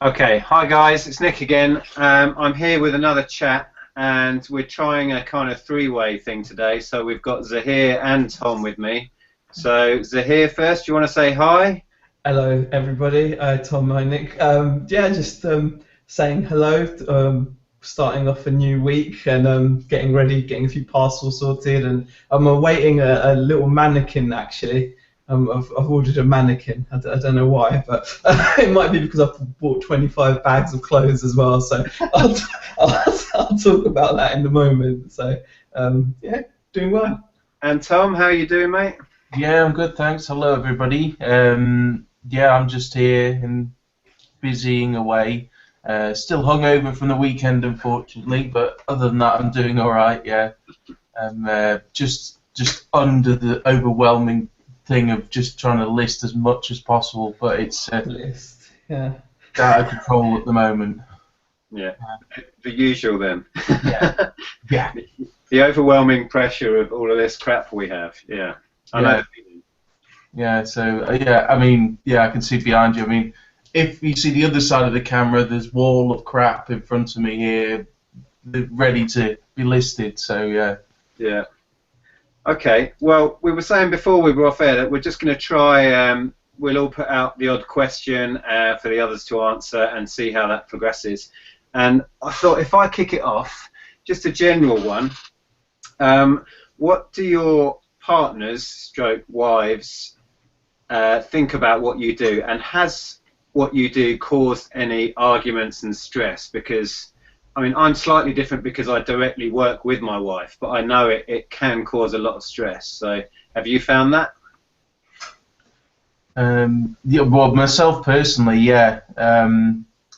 Okay, hi guys, it's Nick again. I'm here with another chat, and we're trying a kind of three-way thing today. So we've got Zaheer and Tom with me. So Zaheer first, do you want to say hi? Hello, everybody. Tom, hi, Nick. Yeah, just saying hello. Starting off a new week and getting ready, getting a few parcels sorted, and I'm awaiting a little mannequin actually. I've ordered a mannequin. I don't know why, but it might be because I've bought 25 bags of clothes as well. So I'll, I'll talk about that in a moment. So yeah, doing well. And Tom, how are you doing, mate? Yeah, I'm good, thanks. Hello, everybody. Yeah, I'm just here and busying away. Still hungover from the weekend, unfortunately, but other than that, I'm doing all right. Yeah, just under the overwhelming thing of just trying to list as much as possible, but it's List. Yeah. out of control at the moment. Yeah, the usual then. Yeah. Yeah. The overwhelming pressure of all of this crap we have. Yeah, I know the feeling. Yeah, so yeah, I mean, yeah, I can see behind you. I mean, if you see the other side of the camera, there's wall of crap in front of me here, ready to be listed. So yeah. Yeah. Okay. Well, we were saying before we were off air that we're just going to try. We'll all put out the odd question for the others to answer and see how that progresses. And I thought if I kick it off, just a general one. What do your partners, stroke wives, think about what you do, and has what you do caused any arguments and stress? Because I mean, I'm slightly different because I directly work with my wife, but I know it can cause a lot of stress. So have you found that? Yeah, well, myself personally, yeah.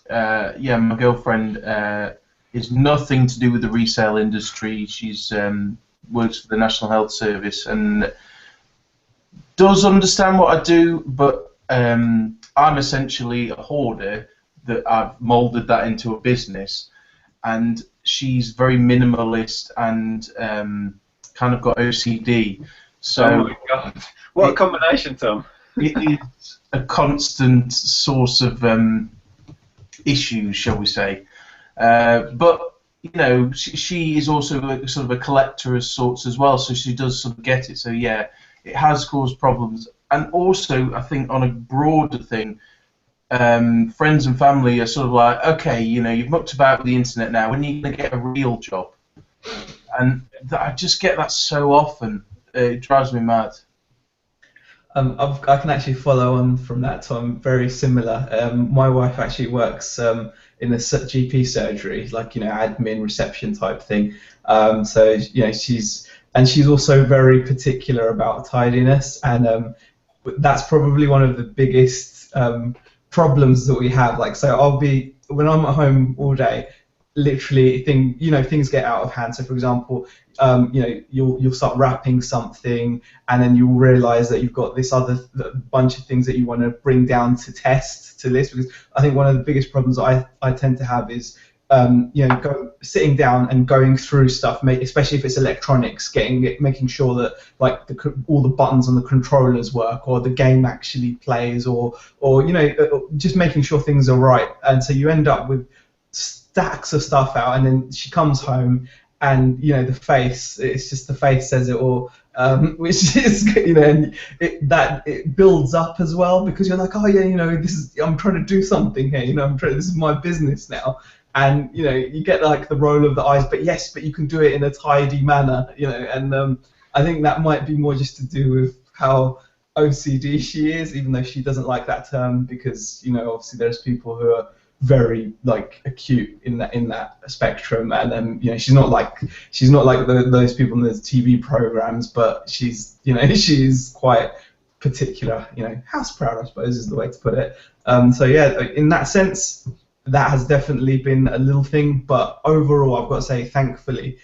Yeah, my girlfriend is nothing to do with the resale industry. She's works for the National Health Service and does understand what I do, but I'm essentially a hoarder that I've molded that into a business, and she's very minimalist and kind of got OCD. So oh my God, what a combination, Tom! it is a constant source of issues, shall we say? But you know, she is also sort of a collector of sorts as well, so she does sort of get it. So yeah, it has caused problems, and also I think on a broader thing, friends and family are sort of like, okay, you know, you've mucked about with the internet now. When are you going to get a real job? And I just get that so often. It drives me mad. I can actually follow on from that, Tom. Very similar. My wife actually works in a GP surgery, like admin reception type thing. So she's also very particular about tidiness, and that's probably one of the biggest problems that we have. Like, so when I'm at home all day, literally things get out of hand. So for example, you'll start wrapping something, and then you'll realize that you've got this other bunch of things that you want to bring down to test to list. Because I think one of the biggest problems I tend to have is sitting down and going through stuff, especially if it's electronics, making sure that like all the buttons on the controllers work, or the game actually plays, or just making sure things are right. And so you end up with stacks of stuff out, and then she comes home, and it's just the face says it all, which is and it builds up as well, because you're like, oh yeah, I'm trying to do something here, this is my business now, and you get like the roll of the eyes, but you can do it in a tidy manner, and I think that might be more just to do with how OCD she is, even though she doesn't like that term, because obviously there's people who are very like acute in that spectrum, and then she's not like those people in the TV programs, but she's she's quite particular, house proud, I suppose is the way to put it. So yeah, in that sense, that has definitely been a little thing, but overall I've got to say, thankfully,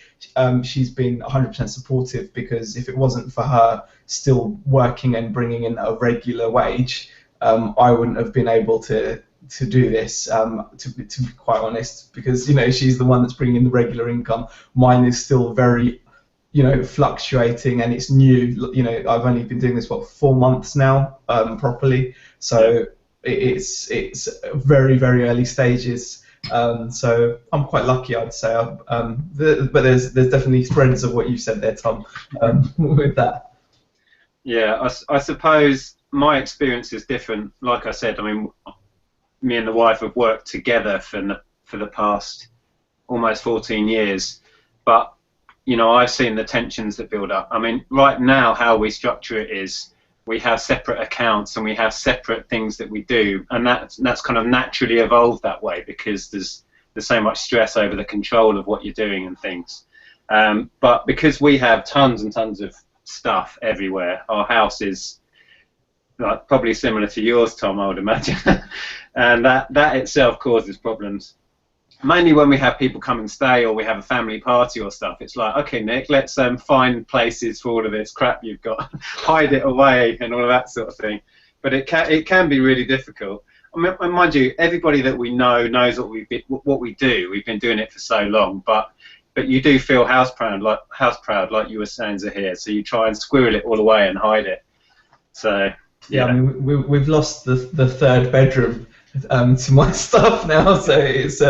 she's been 100% supportive, because if it wasn't for her still working and bringing in a regular wage, I wouldn't have been able to do this, to be quite honest, because she's the one that's bringing in the regular income. Mine is still very fluctuating, and it's new. I've only been doing this 4 months now, properly. So it's very, very early stages. So I'm quite lucky, I'd say. But there's definitely threads of what you said there, Tom, with that. Yeah, I suppose my experience is different. Like I said, I mean, me and the wife have worked together for the past almost 14 years, but you know, I've seen the tensions that build up. I mean, right now, how we structure it is we have separate accounts and we have separate things that we do, and that's kind of naturally evolved that way because there's so much stress over the control of what you're doing and things. But because we have tons and tons of stuff everywhere, our house is like probably similar to yours, Tom, I would imagine, and that itself causes problems. Mainly when we have people come and stay, or we have a family party or stuff. It's like, okay, Nick, let's find places for all of this crap you've got, hide it away, and all of that sort of thing. But it can be really difficult. I mean, mind you, everybody that we know knows what we do. We've been doing it for so long, but you do feel house proud, like you were saying, Zaheer. So you try and squirrel it all away and hide it. So yeah, I mean, we've lost the third bedroom to my stuff now, so it's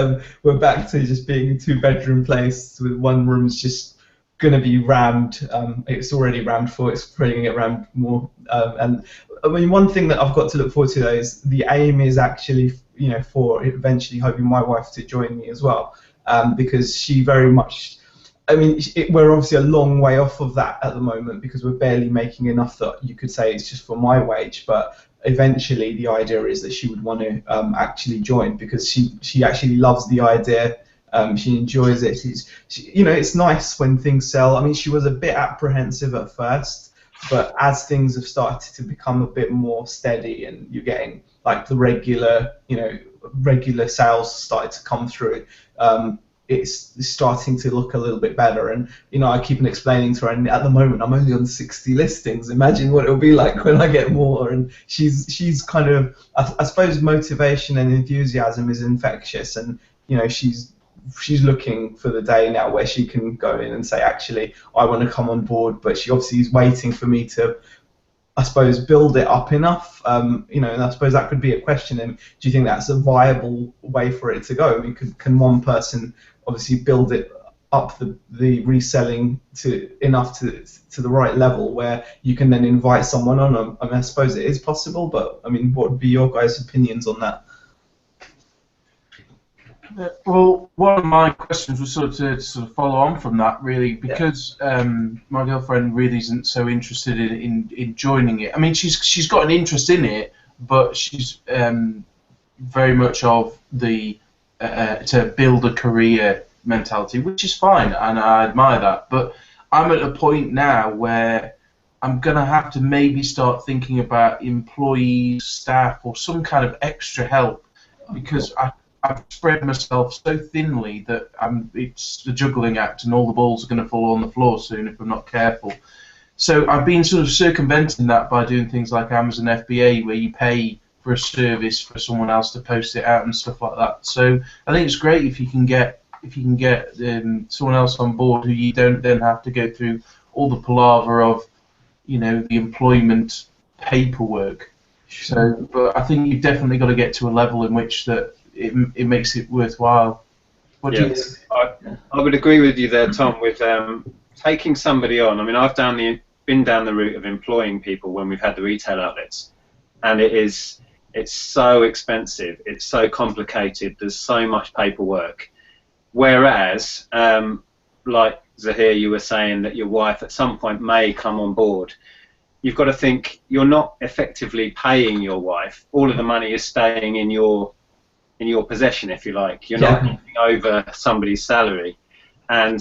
we're back to just being a 2-bedroom place with one room's just going to be rammed. It's already rammed full. It's probably going to get rammed more. And I mean, one thing that I've got to look forward to though is the aim is actually, you know, for eventually hoping my wife to join me as well, because she very much. I mean, we're obviously a long way off of that at the moment because we're barely making enough that you could say it's just for my wage, but eventually the idea is that she would want to actually join because she actually loves the idea. She enjoys it. You know, it's nice when things sell. I mean, she was a bit apprehensive at first, but as things have started to become a bit more steady and you're getting like the regular sales started to come through, it's starting to look a little bit better. And you know, I keep on explaining to her, and at the moment I'm only on 60 listings. Imagine what it'll be like when I get more. And she's kind of, I suppose motivation and enthusiasm is infectious, and you know, she's looking for the day now where she can go in and say, actually, I want to come on board. But she obviously is waiting for me to, I suppose, build it up enough. You know, and I suppose that could be a question. And do you think that's a viable way for it to go? I mean, can one person obviously build it up the reselling to the right level where you can then invite someone on? I mean, I suppose it is possible, but I mean, what would be your guys' opinions on that? Well, one of my questions was sort of follow on from that, really, because my girlfriend really isn't so interested in joining it. I mean, she's got an interest in it, but she's very much of the to build a career mentality, which is fine, and I admire that. But I'm at a point now where I'm going to have to maybe start thinking about employees, staff, or some kind of extra help, because I've spread myself so thinly that it's the juggling act, and all the balls are going to fall on the floor soon if I'm not careful. So I've been sort of circumventing that by doing things like Amazon FBA, where you pay for a service for someone else to post it out and stuff like that. So I think it's great if you can get someone else on board who you don't then have to go through all the palaver of, you know, the employment paperwork. So, but I think you've definitely got to get to a level in which that it makes it worthwhile. What do you think? I would agree with you there, Tom, with taking somebody on. I mean, I've been down the route of employing people when we've had the retail outlets, and it's so expensive, it's so complicated, there's so much paperwork. Whereas, like Zaheer, you were saying that your wife at some point may come on board. You've got to think you're not effectively paying your wife. All of the money is staying in your possession, if you like. You're not giving over somebody's salary, and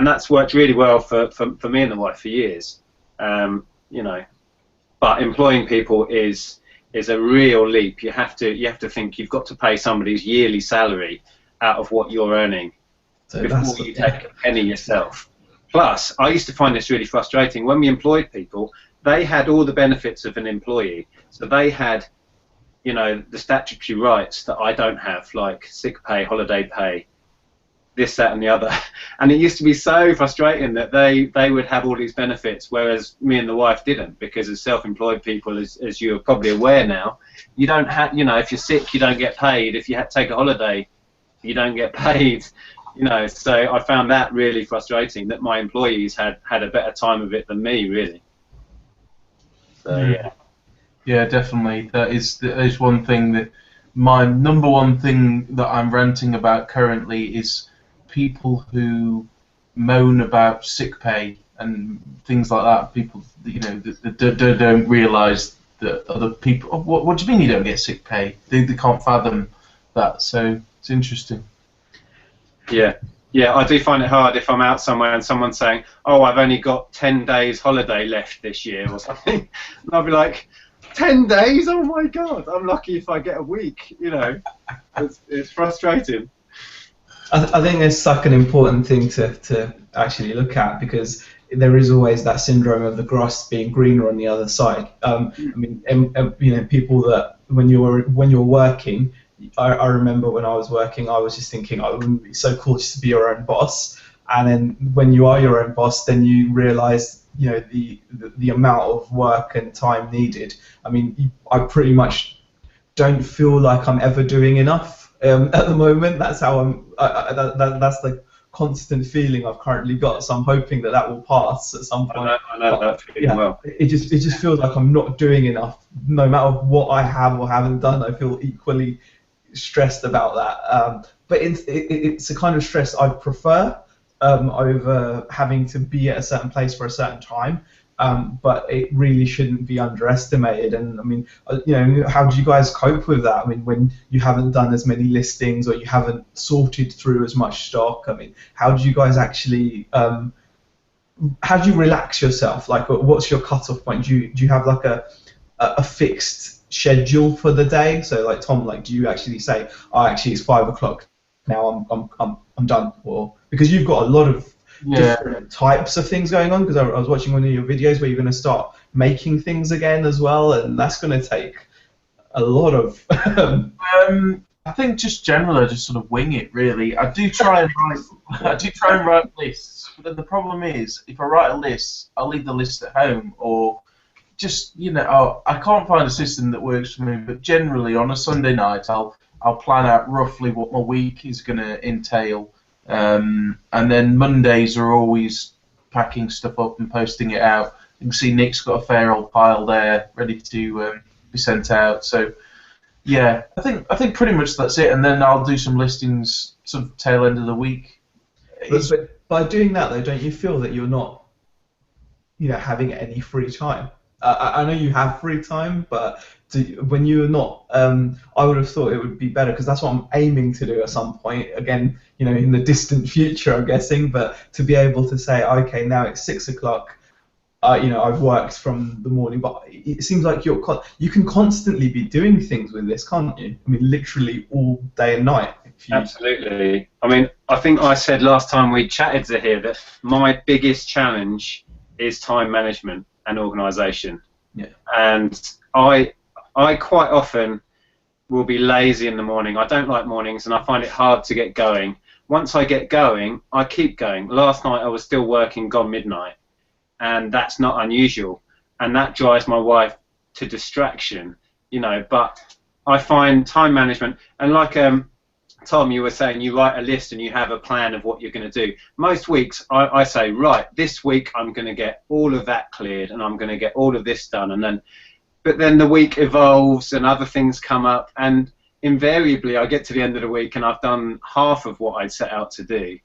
that's worked really well for me and the wife for years. You know, but employing people is a real leap. You have to think you've got to pay somebody's yearly salary out of what you're earning before you take a penny yourself. Plus, I used to find this really frustrating. When we employed people, they had all the benefits of an employee. So they had, you know, the statutory rights that I don't have, like sick pay, holiday pay, this, that, and the other. And it used to be so frustrating that they would have all these benefits, whereas me and the wife didn't, because as self-employed people, as you're probably aware now, you don't have, you know, if you're sick, you don't get paid. If you have to take a holiday, you don't get paid. You know, so I found that really frustrating, that my employees had a better time of it than me, really. So yeah. Yeah, definitely. That is one thing that my number one thing that I'm ranting about currently is people who moan about sick pay and things like that. People, you know, that don't realise that other people. Oh, what do you mean you don't get sick pay? They can't fathom that. So it's interesting. Yeah. Yeah, I do find it hard if I'm out somewhere and someone's saying, "Oh, I've only got 10 days holiday left this year," or something, and I'll be like, 10 days? Oh my God! I'm lucky if I get a week. You know, it's frustrating. I think it's like an important thing to actually look at, because there is always that syndrome of the grass being greener on the other side. I mean, you know, people that when you're working, I remember when I was working, I was just thinking, oh, it would be so cool just to be your own boss. And then when you are your own boss, then you realise, you know, the amount of work and time needed. I mean, I pretty much don't feel like I'm ever doing enough at the moment. That's how that's the constant feeling I've currently got. So I'm hoping that will pass at some point. I know that feeling well. It just feels like I'm not doing enough. No matter what I have or haven't done, I feel equally stressed about that. But it's a kind of stress I prefer over having to be at a certain place for a certain time. But it really shouldn't be underestimated. And I mean, you know, how do you guys cope with that? I mean, when you haven't done as many listings or you haven't sorted through as much stock, I mean, how do you guys actually, how do you relax yourself? Like, what's your cutoff point? Do you have like a fixed schedule for the day? So like Tom, like, do you actually say, oh, actually it's 5 o'clock now, I'm done? Or because you've got a lot of different types of things going on, because I was watching one of your videos where you're going to start making things again as well, and that's going to take a lot of I think just generally, I just sort of wing it, really. I do try and write lists, but then the problem is, if I write a list, I'll leave the list at home, or just, you know, I can't find a system that works for me. But generally, on a Sunday night, I'll plan out roughly what my week is going to entail. And then Mondays are always packing stuff up and posting it out. You can see Nick's got a fair old pile there ready to be sent out. So yeah, I think pretty much that's it. And then I'll do some listings sort of tail end of the week. But by doing that though, don't you feel that you're not, you know, having any free time? I know you have free time, but when you're not, I would have thought it would be better, because that's what I'm aiming to do at some point. Again, you know, in the distant future, I'm guessing. But to be able to say, okay, now it's 6 o'clock. You know, I've worked from the morning, but it seems like you can constantly be doing things with this, can't you? I mean, literally all day and night. Absolutely. I mean, I think I said last time we chatted, Zaheer, that my biggest challenge is time management and organisation. Yeah. And I quite often will be lazy in the morning. I don't like mornings, and I find it hard to get going. Once I get going, I keep going. Last night I was still working gone midnight, and that's not unusual. And that drives my wife to distraction, you know. But I find time management, and like Tom, you were saying you write a list and you have a plan of what you're going to do. Most weeks I say, right, this week I'm going to get all of that cleared and I'm going to get all of this done. But then the week evolves and other things come up, and invariably I get to the end of the week and I've done half of what I'd set out to do.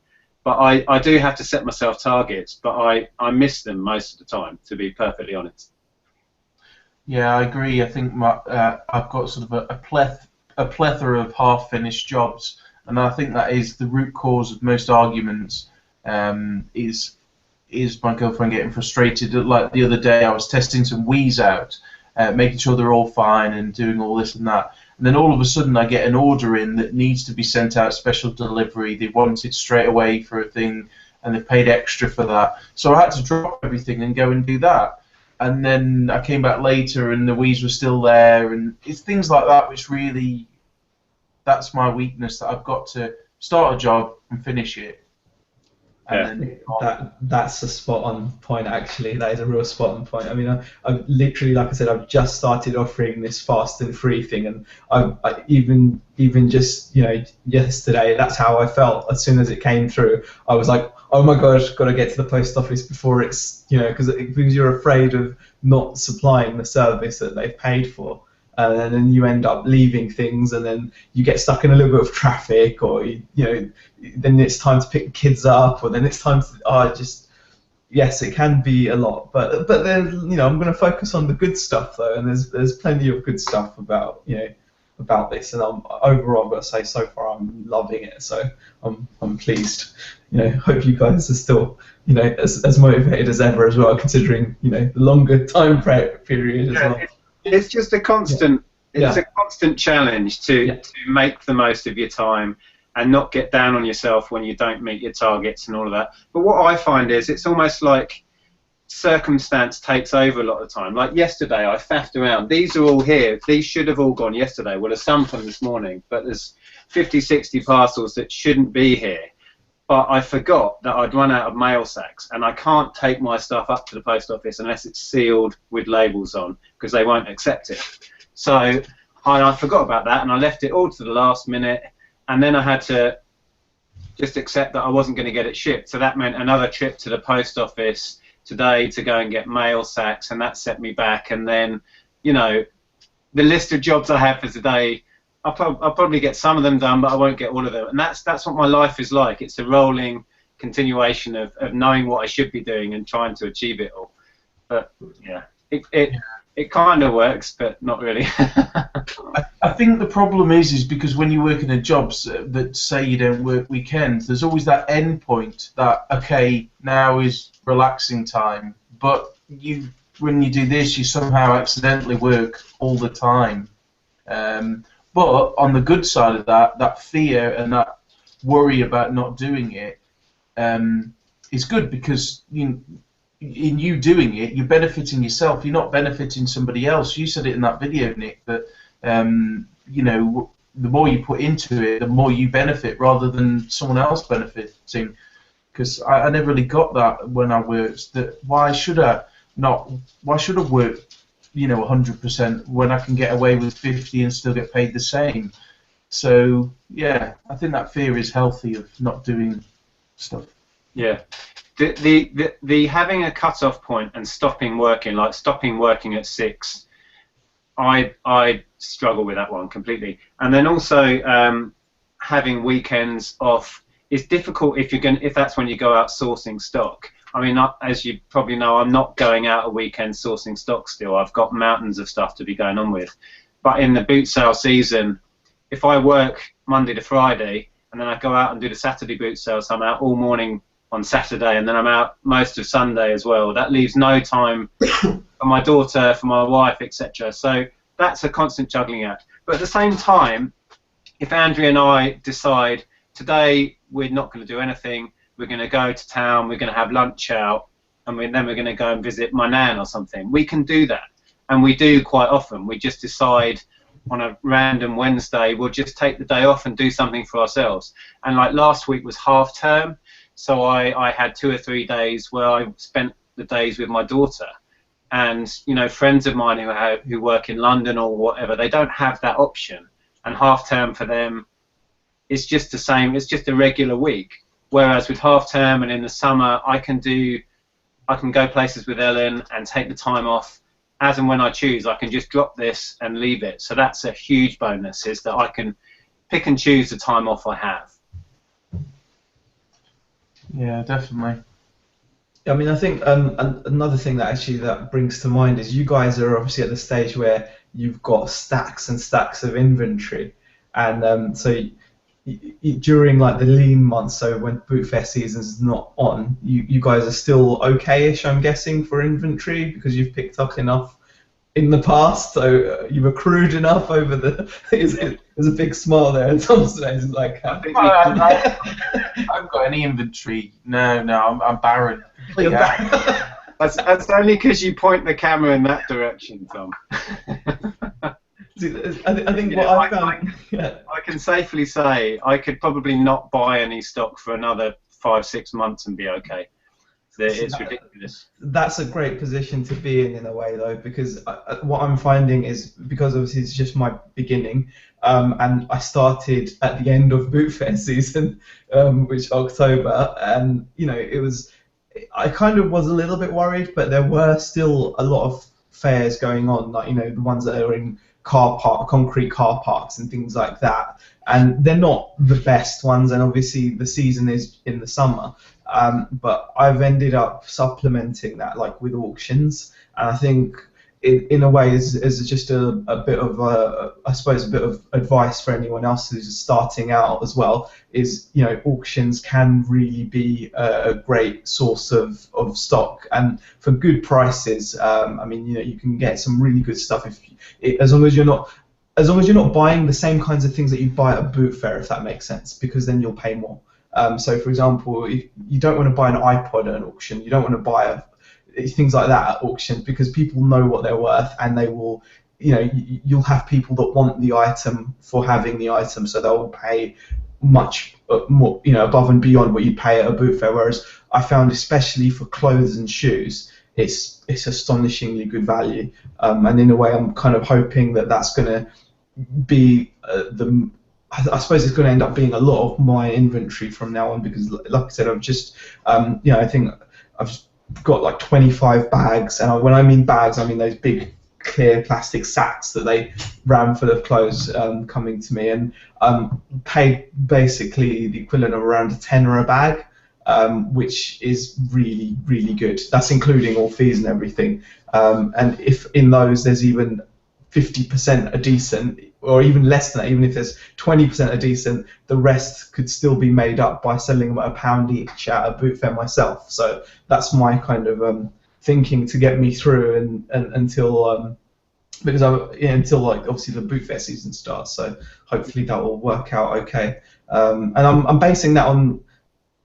But I do have to set myself targets, but I miss them most of the time, to be perfectly honest. Yeah, I agree. I think I've got sort of a plethora of half-finished jobs, and I think that is the root cause of most arguments. Is my girlfriend getting frustrated? Like the other day, I was testing some Wii's out, making sure they're all fine and doing all this and that, and then all of a sudden I get an order in that needs to be sent out special delivery. They want it straight away for a thing, and they've paid extra for that. So I had to drop everything and go and do that. And then I came back later and the Wii's were still there, and it's things like that which really, that's my weakness, that I've got to start a job and finish it. And Yeah. then That's a spot on point, actually. That is a real spot on point. I mean, I've literally, like I said, I've just started offering this fast and free thing, and I even just, yesterday, that's how I felt as soon as it came through. I was like, oh my gosh, got to get to the post office before it's, because you're afraid of not supplying the service that they've paid for. And then you end up leaving things, and then you get stuck in a little bit of traffic, or then it's time to pick the kids up, or then it's time to yes, it can be a lot, but then I'm going to focus on the good stuff though, and there's plenty of good stuff about about this, and overall I've got to say so far I'm loving it, so I'm pleased. Hope you guys are still as motivated as ever as well, considering the longer time period as well. It's just a constant. It's a constant challenge to make the most of your time and not get down on yourself when you don't meet your targets and all of that. But what I find is it's almost like circumstance takes over a lot of the time. Like yesterday, I faffed around. These are all here. These should have all gone yesterday. Well, there's some from this morning, but there's 50, 60 parcels that shouldn't be here. But I forgot that I'd run out of mail sacks, and I can't take my stuff up to the post office unless it's sealed with labels on, because they won't accept it. So I forgot about that, and I left it all to the last minute, and then I had to just accept that I wasn't going to get it shipped. So that meant another trip to the post office today to go and get mail sacks, and that set me back. And then, the list of jobs I have for today, I'll probably get some of them done, but I won't get all of them. And that's what my life is like. It's a rolling continuation of knowing what I should be doing and trying to achieve it all. But yeah, it kind of works, but not really. I think the problem is because when you work in a job that say you don't work weekends, there's always that end point that, okay, now is relaxing time, but when you do this, you somehow accidentally work all the time. But on the good side of that fear and that worry about not doing it is good, because in you doing it, you're benefiting yourself. You're not benefiting somebody else. You said it in that video, Nick, that the more you put into it, the more you benefit, rather than someone else benefiting. Because I never really got that when I worked. That why should I work 100% when I can get away with 50 and still get paid the same? So yeah, I think that fear is healthy of not doing stuff. Yeah, the having a cut-off point and stopping working, like stopping working at 6, I struggle with that one completely. And then also having weekends off is difficult if that's when you go out sourcing stock. I mean, as you probably know, I'm not going out a weekend sourcing stock still. I've got mountains of stuff to be going on with. But in the boot sale season, if I work Monday to Friday and then I go out and do the Saturday boot sale, so I'm out all morning on Saturday and then I'm out most of Sunday as well, that leaves no time for my daughter, for my wife, etc. So that's a constant juggling act. But at the same time, if Andrea and I decide today we're not going to do anything, we're going to go to town, we're going to have lunch out, and then we're going to go and visit my nan or something, we can do that. And we do quite often. We just decide on a random Wednesday, we'll just take the day off and do something for ourselves. And like last week was half term, so I had 2 or 3 days where I spent the days with my daughter. And friends of mine who work in London or whatever, they don't have that option. And half term for them is just the same. It's just a regular week. Whereas with half term and in the summer, I can go places with Ellen and take the time off as and when I choose. I can just drop this and leave it. So that's a huge bonus, is that I can pick and choose the time off I have. Yeah, definitely. I mean, I think another thing that brings to mind is you guys are obviously at the stage where you've got stacks and stacks of inventory, and so during like the lean months, so when boot fair season's not on, you guys are still okay-ish, I'm guessing, for inventory, because you've picked up enough in the past, so you've accrued enough over the. There's a big smile there, and Tom's face is like. I haven't got any inventory. No, I'm barren. That's only because you point the camera in that direction, Tom. I think what I found. I can safely say I could probably not buy any stock for another 5-6 months and be okay. It's ridiculous. That's a great position to be in a way, though, because what I'm finding is, because obviously it's just my beginning, and I started at the end of boot fair season, which October, and it was, I kind of was a little bit worried, but there were still a lot of fairs going on, like the ones that are in concrete car parks and things like that, and they're not the best ones, and obviously the season is in the summer. But I've ended up supplementing that with auctions, and I think in a way is just a bit of I suppose a bit of advice for anyone else who's starting out as well, is auctions can really be a great source of stock, and for good prices. I mean, you can get some really good stuff as long as you're not buying the same kinds of things that you buy at a boot fair, if that makes sense, because then you'll pay more. So, for example, you don't want to buy an iPod at an auction. You don't want to buy things like that at auctions, because people know what they're worth, and they will, you'll have people that want the item for having the item, so they'll pay much more, above and beyond what you pay at a boot fair. Whereas I found, especially for clothes and shoes, it's astonishingly good value. And in a way, I'm kind of hoping that that's going to be I suppose it's going to end up being a lot of my inventory from now on, because, like I said, I've just, I think I've got like 25 bags, and when I mean bags, I mean those big clear plastic sacks that they ram full of clothes coming to me, and paid basically the equivalent of around a tenner a bag, which is really, really good. That's including all fees and everything. And if in those there's even 50% are decent, or even less than that, even if there's 20% are decent, the rest could still be made up by selling them at £1 each at a boot fair myself. So that's my kind of thinking to get me through and until because until obviously the boot fair season starts. So hopefully that will work out okay. And I'm basing that on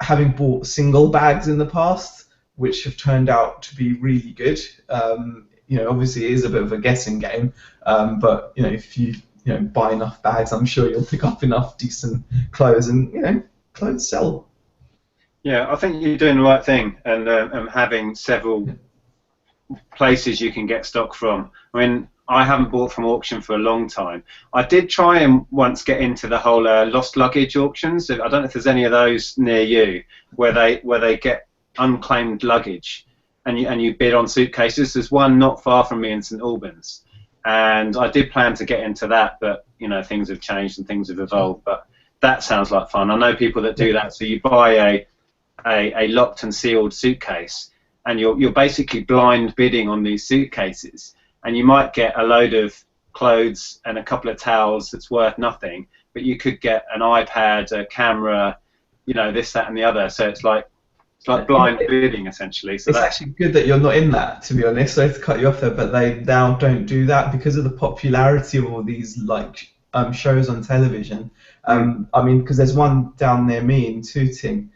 having bought single bags in the past, which have turned out to be really good. Obviously it is a bit of a guessing game, but if you buy enough bags, I'm sure you'll pick up enough decent clothes, and clothes sell. Yeah, I think you're doing the right thing, and having several places you can get stock from. I mean, I haven't bought from auction for a long time. I did try and once get into the whole lost luggage auctions. I don't know if there's any of those near you, where they get unclaimed luggage, and you bid on suitcases. There's one not far from me in St Albans, and I did plan to get into that, but things have changed and things have evolved. But that sounds like fun. I know people that do that. So you buy a locked and sealed suitcase, and you're basically blind bidding on these suitcases, and you might get a load of clothes and a couple of towels that's worth nothing, but you could get an iPad, a camera, this, that, and the other. So it's like blind bidding, essentially. So it's actually good that you're not in that, to be honest. Sorry to cut you off there, but they now don't do that because of the popularity of all these shows on television. I mean, because there's one down near me in Tooting,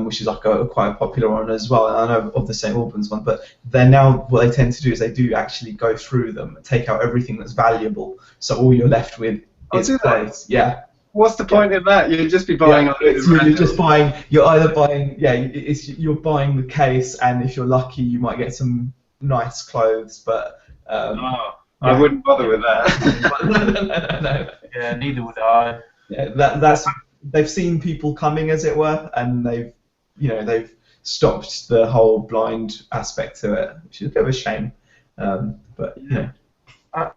which is quite a popular one as well. And I know of the St Albans one, but they're now, what they tend to do is they do actually go through them, take out everything that's valuable, so all you're left with is clothes. Yeah. What's the point of that? You'd just be buying. You're either buying. Yeah, you're buying the case, and if you're lucky, you might get some nice clothes. But I wouldn't bother with that. No. Yeah, neither would I. Yeah, they've seen people coming, as it were, and they've stopped the whole blind aspect to it, which is a bit of a shame. But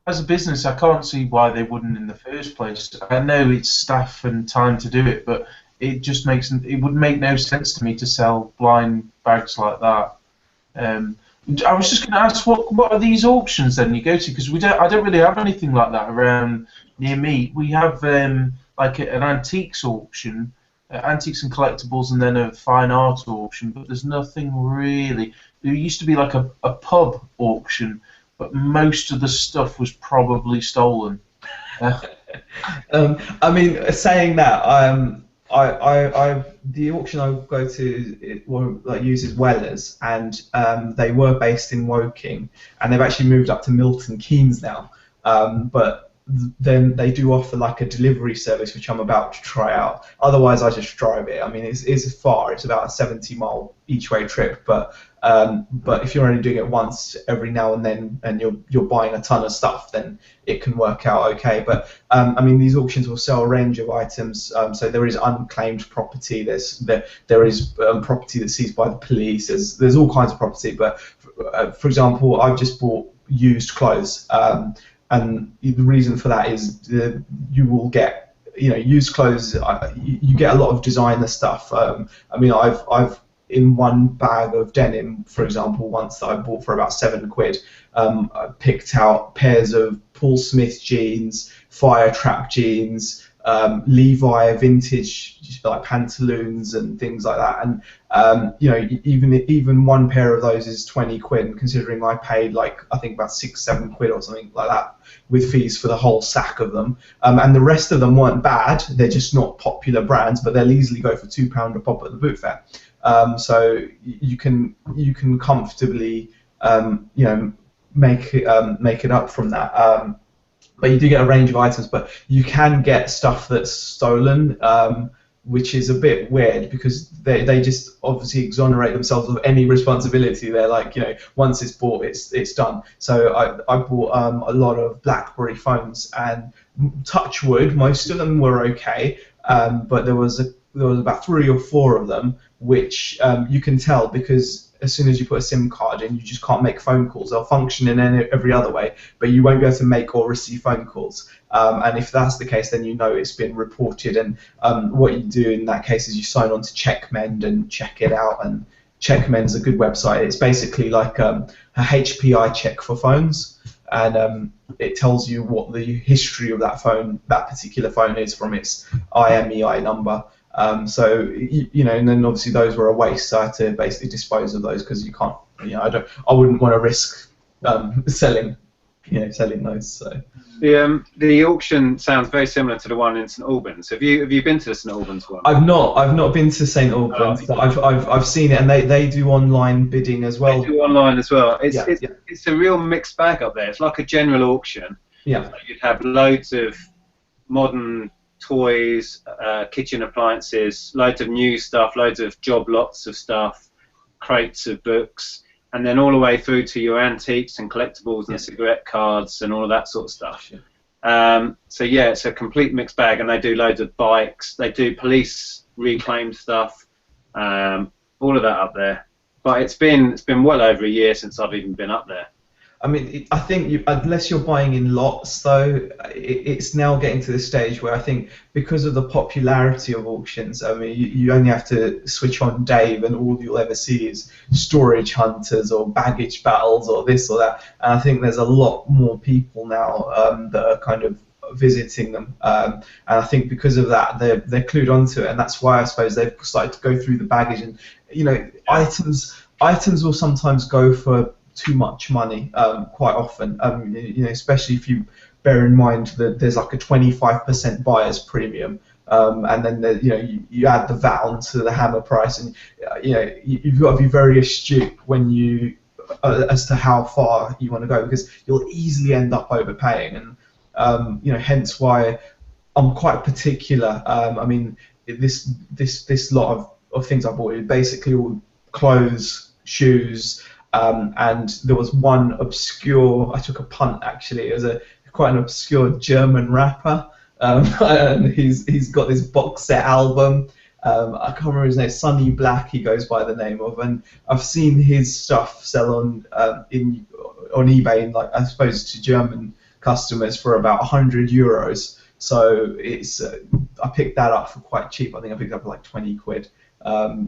as a business, I can't see why they wouldn't in the first place. I know it's staff and time to do it, but it would make no sense to me to sell blind bags like that. I was just going to ask, what are these auctions then you go to? Because I don't really have anything like that around near me. We have like an antiques auction, antiques and collectibles, and then a fine art auction, but there's nothing really. There used to be like a pub auction, but most of the stuff was probably stolen. I mean, saying that, the auction I go to uses Wellers, and they were based in Woking, and they've actually moved up to Milton Keynes now. But then they do offer like a delivery service, which I'm about to try out. Otherwise, I just drive it. I mean, it's far. It's about a 70-mile each way trip, but if you're only doing it once every now and then, and you're buying a ton of stuff, then it can work out okay. But I mean, these auctions will sell a range of items. So there is unclaimed property. There is property that's seized by the police. There's all kinds of property. But for example, I've just bought used clothes. And the reason for that is you will get, used clothes. You get a lot of designer stuff. I mean, I've in one bag of denim, for example, once that I bought for about £7, I picked out pairs of Paul Smith jeans, Fire Trap jeans, Levi vintage like pantaloons and things like that. And even one pair of those is £20, and considering I paid I think about £6-7 or something like that with fees for the whole sack of them. And the rest of them weren't bad. They're just not popular brands, but they'll easily go for £2 a pop at the boot fair. So you can comfortably make it up from that. But you do get a range of items, but you can get stuff that's stolen, which is a bit weird because they just obviously exonerate themselves of any responsibility. They're like, once it's bought, it's done. So I bought a lot of BlackBerry phones, and touch wood, most of them were okay, but there was about 3 or 4 of them which you can tell because as soon as you put a SIM card in, you just can't make phone calls. They'll function in every other way, but you won't be able to make or receive phone calls. And if that's the case, then it's been reported. And what you do in that case is you sign on to Checkmend and check it out. And Checkmend's a good website. It's basically like a HPI check for phones, and it tells you what the history of that particular phone is from its IMEI number. So and then obviously those were a waste. So I had to basically dispose of those because you can't. I wouldn't want to risk selling those. So the auction sounds very similar to the one in St Albans. Have you been to the St Albans one? I've not been to St Albans, but I've seen it, and they do online bidding as well. They do online as well. It's a real mixed bag up there. It's like a general auction. Yeah. So you'd have loads of modern toys, kitchen appliances, loads of new stuff, loads of job lots of stuff, crates of books, and then all the way through to your antiques and collectibles and cigarette cards and all of that sort of stuff. So yeah, it's a complete mixed bag, and they do loads of bikes, they do police reclaimed stuff, all of that up there. But it's been well over a year since I've even been up there. I mean, I think unless you're buying in lots, though, it's now getting to the stage where I think because of the popularity of auctions, I mean, you only have to switch on Dave and all you'll ever see is storage hunters or baggage battles or this or that. And I think there's a lot more people now that are kind of visiting them. And I think because of that, they're clued onto it. And that's why I suppose they've started to go through the baggage. And, items will sometimes go for too much money quite often, especially if you bear in mind that there's like a 25% buyer's premium, and then you add the VAT onto the hammer price, and you've got to be very astute when you as to how far you want to go, because you'll easily end up overpaying, and hence why I'm quite particular. I mean, this lot of things I bought, it basically all clothes, shoes. And there was one obscure. I took a punt actually. It was quite an obscure German rapper, and he's got this box set album. I can't remember his name. Sonny Black, he goes by the name of, and I've seen his stuff sell on eBay, in, like, I suppose to German customers for about €100. So it's I picked that up for quite cheap. I think I picked it up for like £20.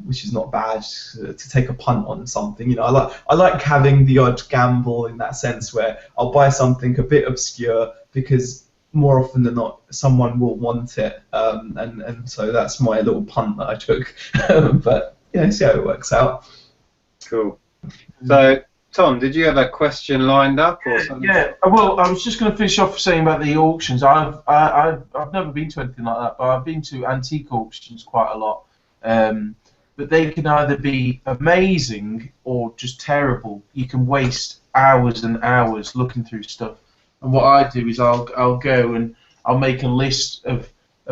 Which is not bad to take a punt on something. I like having the odd gamble in that sense where I'll buy something a bit obscure because more often than not someone will want it, and so that's my little punt that I took. But see how it works out. Cool. So Tom, did you have a question lined up or something? Yeah. Well, I was just going to finish off saying about the auctions. I've never been to anything like that, but I've been to antique auctions quite a lot. But they can either be amazing or just terrible. You can waste hours and hours looking through stuff. And what I do is I'll go and I'll make a list of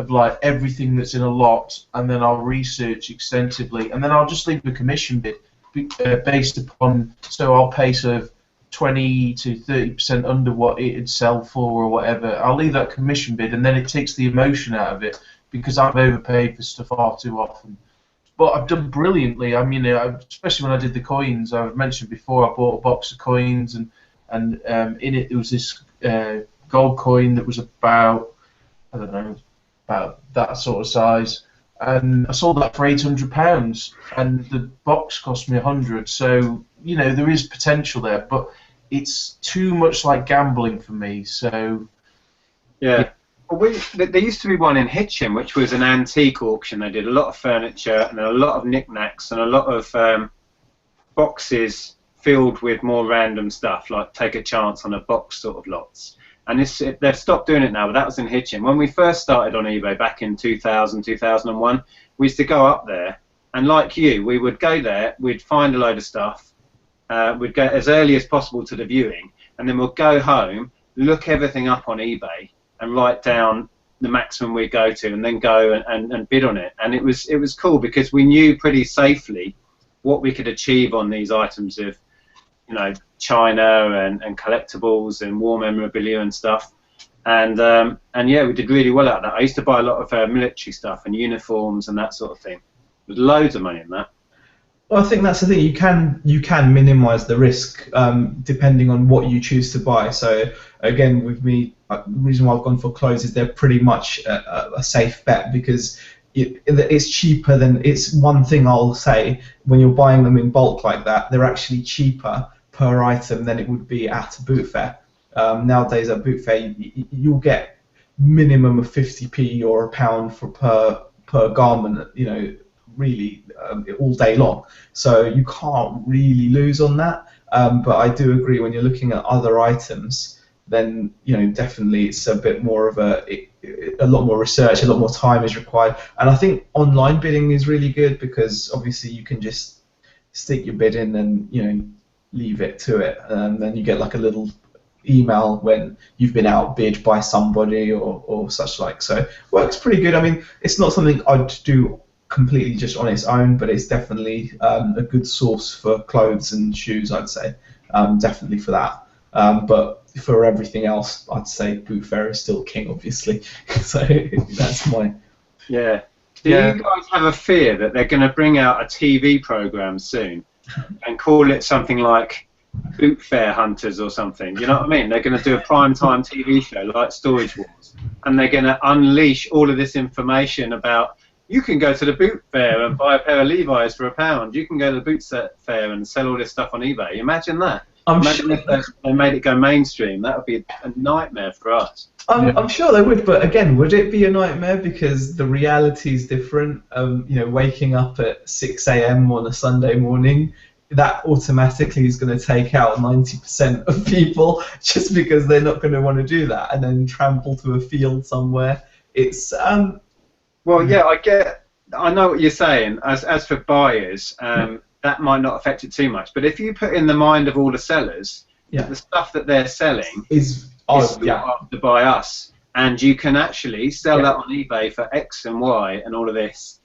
like everything that's in a lot, and then I'll research extensively, and then I'll just leave a commission bid based upon. So I'll pay sort of 20 to 30% under what it'd sell for or whatever. I'll leave that commission bid, and then it takes the emotion out of it because I've overpaid for stuff far too often. But I've done brilliantly. I mean, especially when I did the coins. I've mentioned before. I bought a box of coins, and in it there was this gold coin that was about, I don't know, about that sort of size, and I sold that for £800, and the box cost me £100. So there is potential there, but it's too much like gambling for me. So yeah. Well, there used to be one in Hitchin, which was an antique auction. They did a lot of furniture and a lot of knickknacks and a lot of boxes filled with more random stuff, like take a chance on a box sort of lots. And they've stopped doing it now, but that was in Hitchin. When we first started on eBay back in 2000, 2001, we used to go up there, and like you, we would go there, we'd find a load of stuff, we'd go as early as possible to the viewing, and then we'll go home, look everything up on eBay, and write down the maximum we go to, and then go and bid on it. And it was cool because we knew pretty safely what we could achieve on these items of, China and collectibles and war memorabilia and stuff. And yeah, we did really well out of that. I used to buy a lot of military stuff and uniforms and that sort of thing. There's loads of money in that. Well, I think that's the thing. You can minimise the risk depending on what you choose to buy. So again, with me, the reason why I've gone for clothes is they're pretty much a safe bet because it's cheaper than. It's one thing I'll say, when you're buying them in bulk like that, they're actually cheaper per item than it would be at a boot fair. Nowadays at boot fair, you'll get minimum of 50p or £1 per garment. Really all day long, so you can't really lose on that. But I do agree, when you're looking at other items, then definitely it's a bit more of a lot more research, a lot more time is required. And I think online bidding is really good because obviously you can just stick your bid in and leave it to it, and then you get like a little email when you've been outbid by somebody or such like. So it works pretty good. I mean, it's not something I'd do completely just on its own, but it's definitely a good source for clothes and shoes, I'd say. Definitely for that. But for everything else, I'd say boot fair is still king, obviously. So that's mine. Yeah. Do you guys have a fear that they're going to bring out a TV program soon and call it something like Boot Fair Hunters or something? You know what I mean? They're going to do a prime-time TV show like Storage Wars, and they're going to unleash all of this information about, you can go to the boot fair and buy a pair of Levi's for £1. You can go to the boot fair and sell all this stuff on eBay. Imagine that. Imagine if they made it go mainstream. That would be a nightmare for us. I'm sure they would, but again, would it be a nightmare? Because the reality is different. Waking up at 6 a.m. on a Sunday morning, that automatically is going to take out 90% of people just because they're not going to want to do that and then trample to a field somewhere. It's Well, yeah, I know what you're saying. As for buyers, that might not affect it too much. But if you put in the mind of all the sellers, the stuff that they're selling is to buy us, and you can actually sell that on eBay for X and Y and all of this.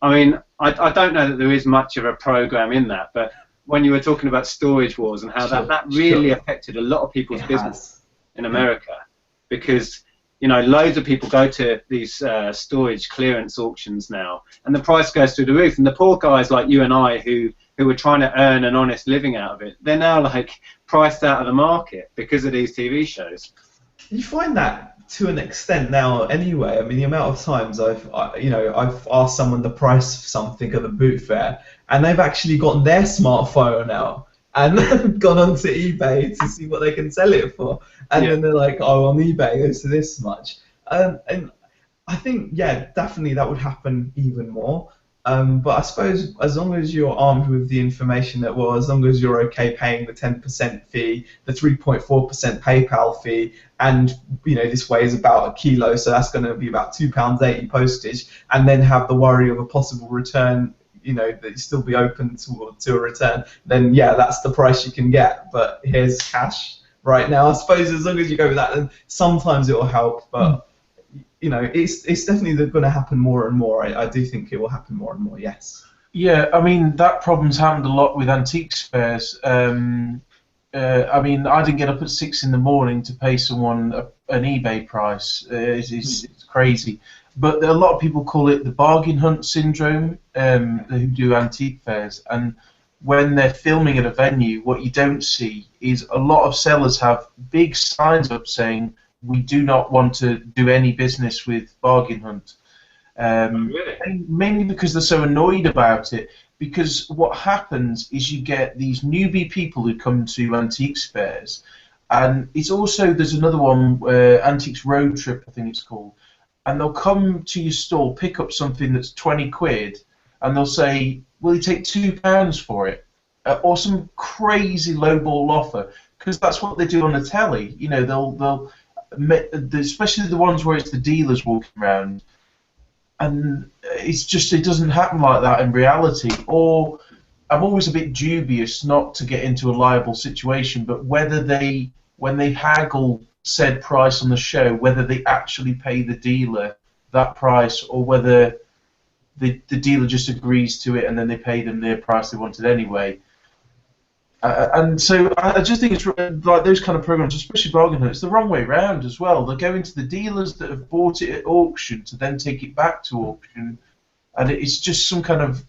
I mean, I don't know that there is much of a program in that, but when you were talking about Storage Wars and how that really affected a lot of people's business in America, because loads of people go to these storage clearance auctions now, and the price goes through the roof. And the poor guys like you and I, who were trying to earn an honest living out of it, they're now like priced out of the market because of these TV shows. You find that to an extent now, anyway. I mean, the amount of times I've asked someone the price of something at a boot fair, and they've actually gotten their smartphone out and gone onto eBay to see what they can sell it for. And then they're like, oh, on eBay, it goes to this much. And I think, definitely that would happen even more. But I suppose as long as you're armed with the information that, well, as long as you're okay paying the 10% fee, the 3.4% PayPal fee, and this weighs about a kilo, so that's going to be about £2.80 postage, and then have the worry of a possible return, that you still be open to a return, then that's the price you can get. But here's cash. right now. I suppose as long as you go with that, then sometimes it will help. But you know, it's definitely going to happen more and more. I do think it will happen more and more. Yes. Yeah, I mean that problem's happened a lot with antiques fairs. I mean, I didn't get up at 6 in the morning to pay someone an eBay price. It's crazy. But a lot of people call it the bargain hunt syndrome, who do antique fairs. And when they're filming at a venue, what you don't see is a lot of sellers have big signs up saying, "We do not want to do any business with bargain hunt." Really? Mainly because they're so annoyed about it. Because what happens is you get these newbie people who come to antiques fairs, and it's also, there's another one, Antiques Road Trip, I think it's called, and they'll come to your stall, pick up something that's 20 quid, and they'll say, "Will you take £2 for it?" Or some crazy lowball offer, because that's what they do on the telly. You know, they'll especially the ones where it's the dealers walking around. And it's just, it doesn't happen like that in reality. Or I'm always a bit dubious, not to get into a liable situation, but whether when they haggle said price on the show, whether they actually pay the dealer that price, or whether the dealer just agrees to it and then they pay them their price they wanted anyway. And so I just think it's like those kind of programs, especially bargain hunt, it's the wrong way round as well. They're going to the dealers that have bought it at auction to then take it back to auction, and it's just some kind of.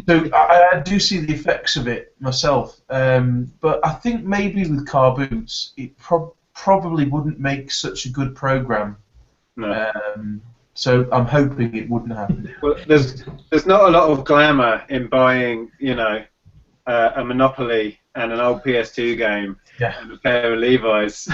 So I do see the effects of it myself, but I think maybe with car boots, it probably wouldn't make such a good program. No. So I'm hoping it wouldn't happen. Well, there's not a lot of glamour in buying, you know, a Monopoly and an old PS2 game and a pair of Levi's.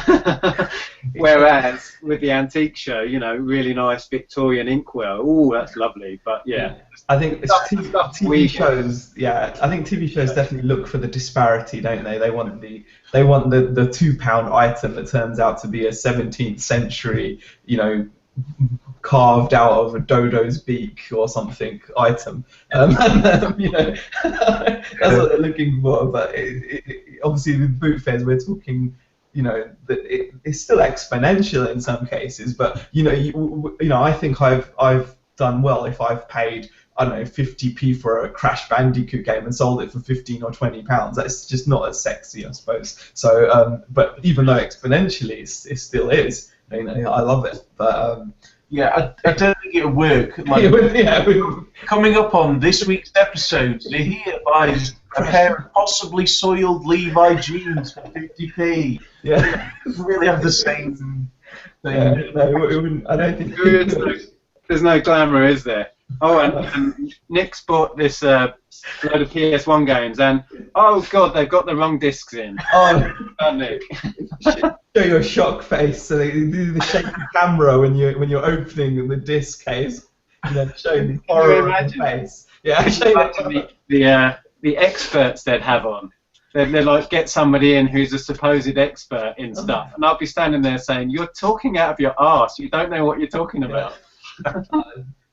Whereas with the antique show, you know, really nice Victorian inkwell. Ooh, that's lovely. But yeah, I think TV shows. Yeah, I think TV shows definitely look for the disparity, don't they? They want the £2 item that turns out to be a 17th century, you know, carved out of a dodo's beak or something item. You know, that's what they're looking for. But obviously with boot fairs, we're talking, you know, that it's still exponential in some cases. But you know, I think I've done well if I've paid, I don't know, 50p for a Crash Bandicoot game and sold it for 15 or 20 pounds. That's just not as sexy, I suppose. So, but even though exponentially it still is, you know, I love it. But yeah, I don't think it'll work. Like, coming up on this week's episode, Zaheer buys a pair of possibly soiled Levi jeans for 50p. Yeah, it doesn't really have the same thing. Yeah, no, it wouldn't. I don't think there's no glamour, is there? Oh, and Nick's bought this load of PS1 games, and oh god, they've got the wrong discs in. Oh, Nick. Show your shock face. So they do the shaky camera when you're opening the disc case. You know, showing the horror on your face. Yeah, the experts they'd have on. They'd like get somebody in who's a supposed expert in stuff, and I'll be standing there saying, "You're talking out of your arse. You don't know what you're talking about."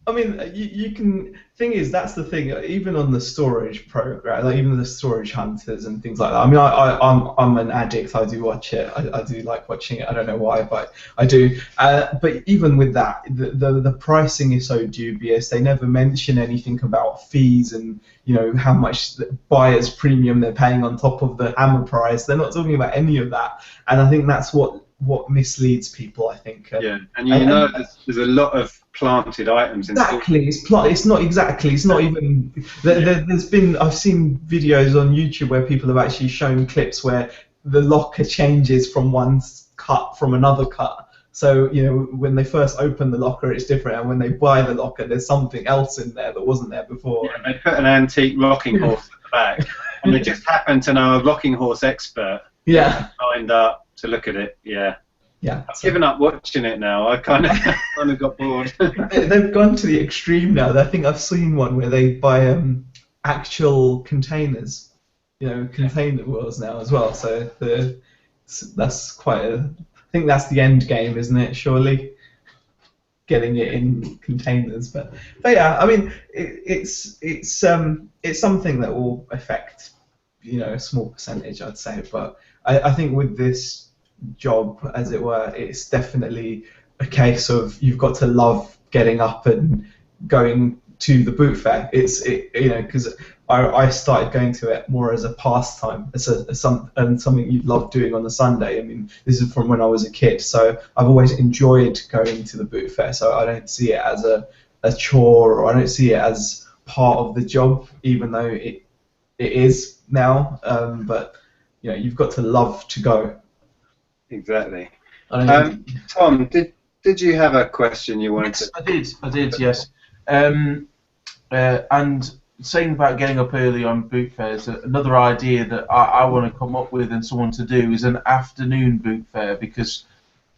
I mean, you can. Thing is, that's the thing. Even on the storage program, like even the storage hunters and things like that. I mean, I'm an addict. I do watch it. I do like watching it. I don't know why, but I do. But even with that, the pricing is so dubious. They never mention anything about fees and, you know, how much buyer's premium they're paying on top of the hammer price. They're not talking about any of that, and I think that's what misleads people. I think. Yeah, and you know, there's a lot of planted items in exactly. It's not exactly. It's not even. There's been. I've seen videos on YouTube where people have actually shown clips where the locker changes from one cut from another cut. So, you know, when they first open the locker, it's different, and when they buy the locker, there's something else in there that wasn't there before. Yeah, they put an antique rocking horse at the back, and they just happen to know a rocking horse expert. Yeah. Signed up to look at it. Yeah. Yeah. I've given up watching it now. I kind of got bored. They've gone to the extreme now. I think I've seen one where they buy actual containers, you know, container wheels now as well. So that's quite a. I think that's the end game, isn't it? Surely, getting it in containers. But yeah, I mean, it's something that will affect, you know, a small percentage, I'd say. But I think with this job, as it were, it's definitely a case of you've got to love getting up and going to the boot fair. Because I started going to it more as a pastime, and something you love doing on a Sunday. I mean, this is from when I was a kid, so I've always enjoyed going to the boot fair. So I don't see it as a chore, or I don't see it as part of the job, even though it is now. But you've got to love to go. Exactly. Tom, did you have a question you wanted to? I did, yes. And saying about getting up early on boot fairs, another idea that I want to come up with and someone to do is an afternoon boot fair, because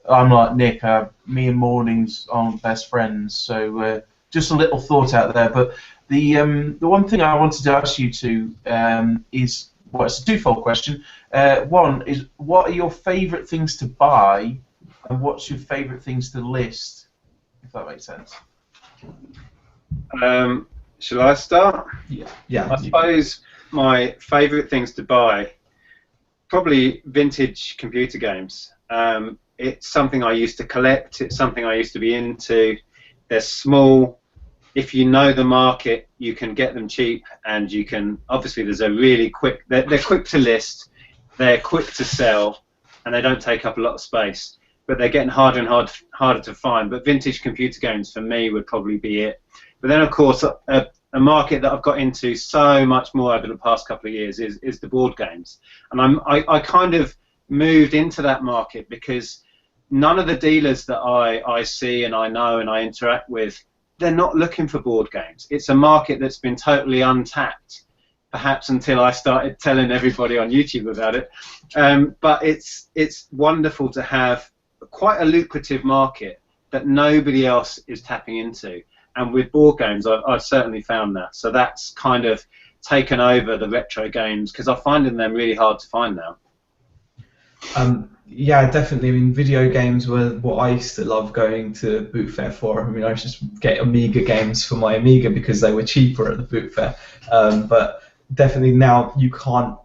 I'm like Nick, me and mornings aren't best friends, so just a little thought out there. But the one thing I wanted to ask you two is, well, it's a twofold question. One is, what are your favourite things to buy, and what's your favourite things to list, if that makes sense? Shall I start? Yeah. I suppose my favourite things to buy, probably vintage computer games. It's something I used to collect. It's something I used to be into. They're small. If you know the market, you can get them cheap, and you can, obviously there's a really quick, they're quick to list, they're quick to sell, and they don't take up a lot of space. But they're getting harder and harder to find. But vintage computer games for me would probably be it. But then, of course, a market that I've got into so much more over the past couple of years is the board games. And I kind of moved into that market because none of the dealers that I see and I know and I interact with, they're not looking for board games. It's a market that's been totally untapped, perhaps until I started telling everybody on YouTube about it. But it's wonderful to have quite a lucrative market that nobody else is tapping into. And with board games, I've certainly found that. So that's kind of taken over the retro games, because I'm finding them really hard to find now. Yeah, definitely. I mean, video games were what I used to love going to boot fair for. I mean, I used to just get Amiga games for my Amiga because they were cheaper at the boot fair. But definitely now you can't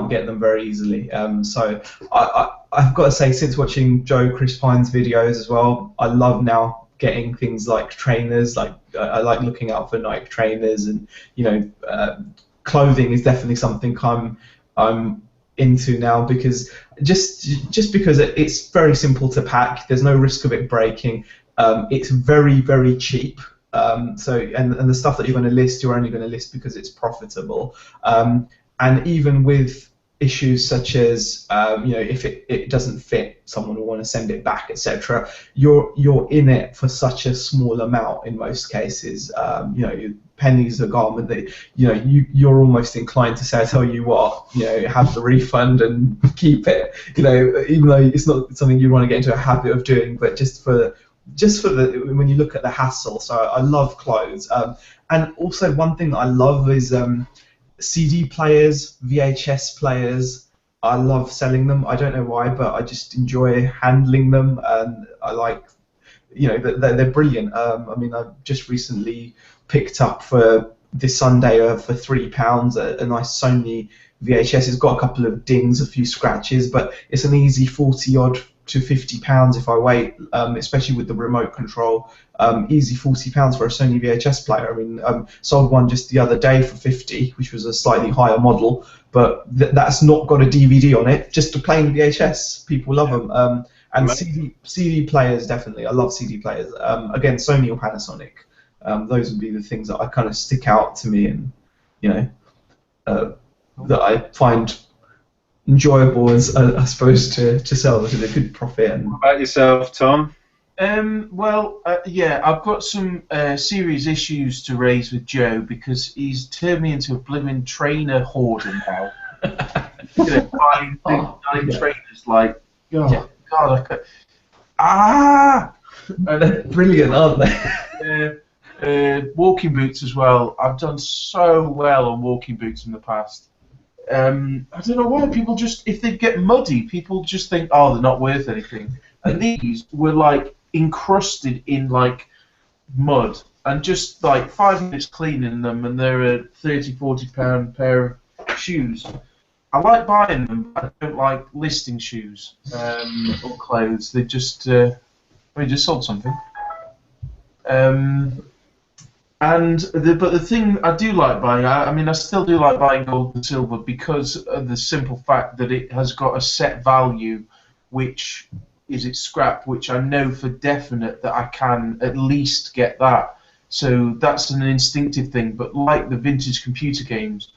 get them very easily. So I've got to say, since watching Joe Chris Pine's videos as well, I love now getting things like trainers. Like I like looking out for Nike trainers, and clothing is definitely something I'm into now, because just because it's very simple to pack. There's no risk of it breaking. It's very, very cheap. So and the stuff that you're going to list, you're only going to list because it's profitable. And even with issues such as if it doesn't fit, someone will want to send it back, etc. You're in it for such a small amount in most cases. Pennies a garment that you're almost inclined to say, I tell you what, have the refund and keep it. Even though it's not something you want to get into a habit of doing, but just for when you look at the hassle. So I love clothes, and also one thing that I love is CD players, VHS players. I love selling them. I don't know why, but I just enjoy handling them, and I like, they're brilliant. I mean, I've just recently picked up for this Sunday for £3 a nice Sony VHS. It's got a couple of dings, a few scratches, but it's an easy 40 odd to £50 if I wait, especially with the remote control. Easy £40 for a Sony VHS player. I mean, sold one just the other day for 50, which was a slightly higher model, but that's not got a DVD on it, just a plain VHS. People love them. And CD players, definitely. I love CD players. Again, Sony or Panasonic. Those would be the things that I kind of stick out to me, and that I find enjoyable, as I suppose, to sell, because a good profit. And what about yourself, Tom? Yeah, I've got some serious issues to raise with Joe, because he's turned me into a blooming trainer hoarder now. Buying trainers like, God, I could, and they're brilliant, aren't they? Walking boots as well. I've done so well on walking boots in the past. I don't know why people just, if they get muddy, people just think, oh, they're not worth anything. And these were like encrusted in like mud, and just like 5 minutes cleaning them, and they're a £30-40 pair of shoes. I like buying them, but I don't like listing shoes or clothes. They just, we just sold something. But the thing I do like buying, I mean, I still do like buying gold and silver because of the simple fact that it has got a set value, which is its scrap, which I know for definite that I can at least get that. So that's an instinctive thing. But like the vintage computer games,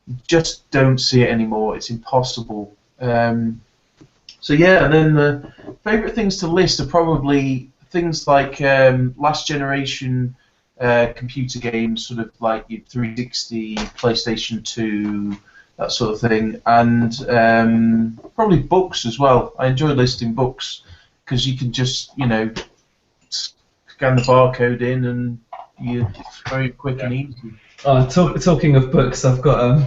you just don't see it anymore. It's impossible. So yeah, and then the favourite things to list are probably things like last generation computer games, sort of like your 360, PlayStation 2, that sort of thing, and probably books as well. I enjoy listing books because you can just, you know, scan the barcode in and it's very quick and easy. Talking of books, I've got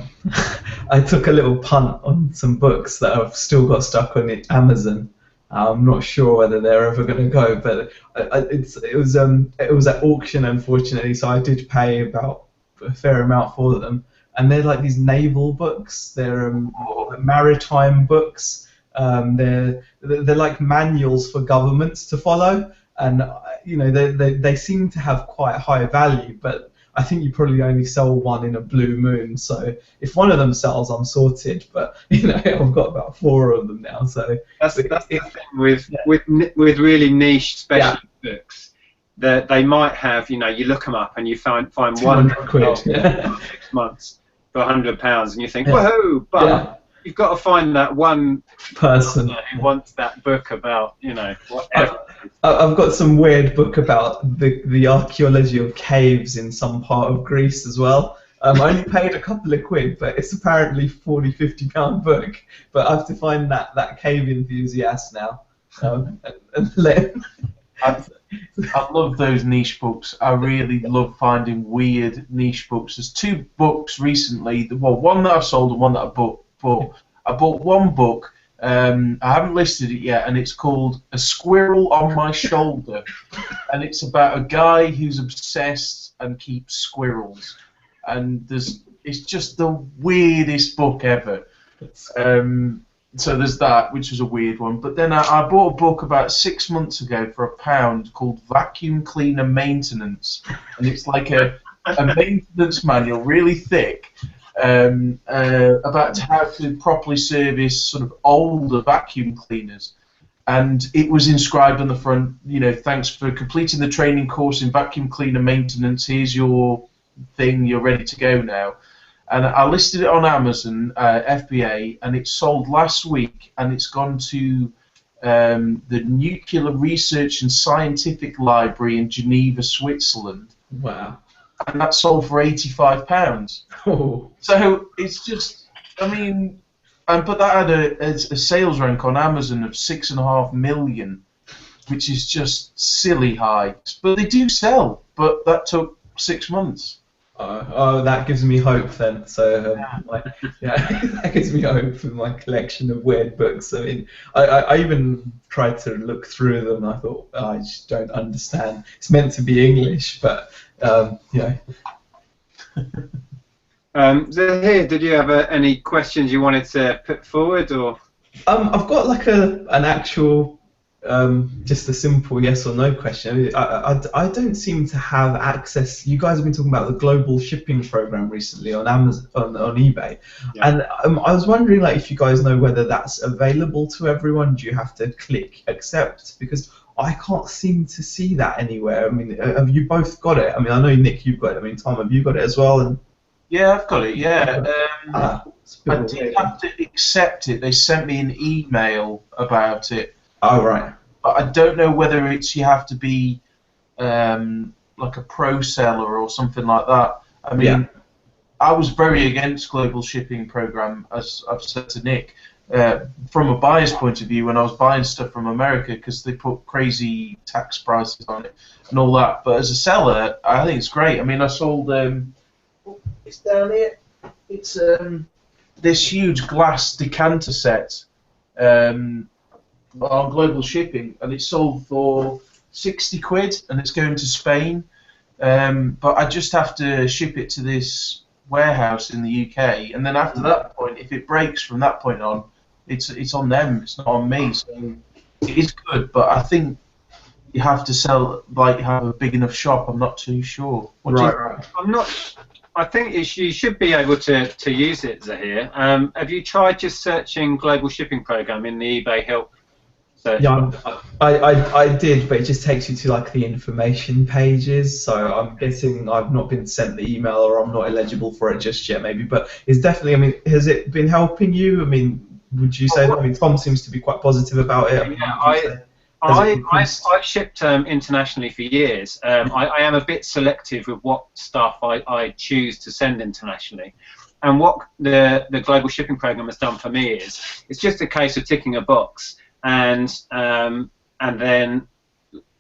I took a little punt on some books that I've still got stuck on Amazon. I'm not sure whether they're ever going to go, but it was at auction, unfortunately, so I did pay about a fair amount for them. And they're like these naval books. They're maritime books. They're like manuals for governments to follow, and you know they seem to have quite high value, but I think you probably only sell one in a blue moon. So if one of them sells, I'm sorted. But you know, I've got about 4 of them now. So that's the thing with really niche specialist books. That they might have, you know, you look them up and you find one quid 6 months for £100, and you think, whoa! But you've got to find that one person who wants that book about, you know, whatever. I've got some weird book about the archaeology of caves in some part of Greece as well. I only paid a couple of quid, but it's apparently £40–50 book. But I have to find that cave enthusiast now. I love those niche books. I really love finding weird niche books. There's 2 books recently. Well, one that I've sold and one that I bought. I bought one book. I haven't listed it yet, and it's called A Squirrel on My Shoulder, and it's about a guy who's obsessed and keeps squirrels, and it's just the weirdest book ever. So there's that, which was a weird one. But then I bought a book about 6 months ago for £1 called Vacuum Cleaner Maintenance, and it's like a maintenance manual, really thick. About how to properly service sort of older vacuum cleaners, and it was inscribed on the front, you know, thanks for completing the training course in vacuum cleaner maintenance. Here's your thing. You're ready to go now. And I listed it on Amazon, FBA, and it sold last week, and it's gone to the Nuclear Research and Scientific Library in Geneva, Switzerland. Wow. And that sold for £85. Oh. So it's just, I mean, but that had a sales rank on Amazon of 6.5 million, which is just silly high. But they do sell, but that took 6 months. That gives me hope then. So that gives me hope for my collection of weird books. I mean, I even tried to look through them. I thought, I just don't understand. It's meant to be English, but Zaheer, did you have any questions you wanted to put forward, or? I've got like an actual, just a simple yes or no question. I don't seem to have access. You guys have been talking about the global shipping program recently on Amazon, on eBay, and I was wondering, like, if you guys know whether that's available to everyone. Do you have to click accept? Because I can't seem to see that anywhere. I mean, have you both got it? I mean, I know, Nick, you've got it. I mean, Tom, have you got it as well? And yeah, I've got it, yeah. I did have to accept it. They sent me an email about it. Oh, right. But I don't know whether it's you have to be like a pro seller or something like that. I mean, I was very against global shipping program, as I've said to Nick. From a buyer's point of view, when I was buying stuff from America, because they put crazy tax prices on it and all that. But as a seller, I think it's great. I mean, I sold, it's down here, it's this huge glass decanter set on global shipping, and it sold for 60 quid, and it's going to Spain. But I just have to ship it to this warehouse in the UK, and then after that point, if it breaks from that point on, it's on them. It's not on me. So it is good, but I think you have to sell, like, have a big enough shop. I'm not too sure. What do you Right. I'm not. I think you should be able to use it, Zaheer. Have you tried just searching global shipping program in the eBay help search Yeah, box? I did, but it just takes you to like the information pages. So I'm guessing I've not been sent the email, or I'm not eligible for it just yet, maybe. But it's definitely. I mean, has it been helping you? I mean, would you say that? I mean, Tom seems to be quite positive about it. I mean, Yeah, would you say has it increased? I've shipped internationally for years. I am a bit selective with what stuff I choose to send internationally. And what the global shipping program has done for me is it's just a case of ticking a box, and then,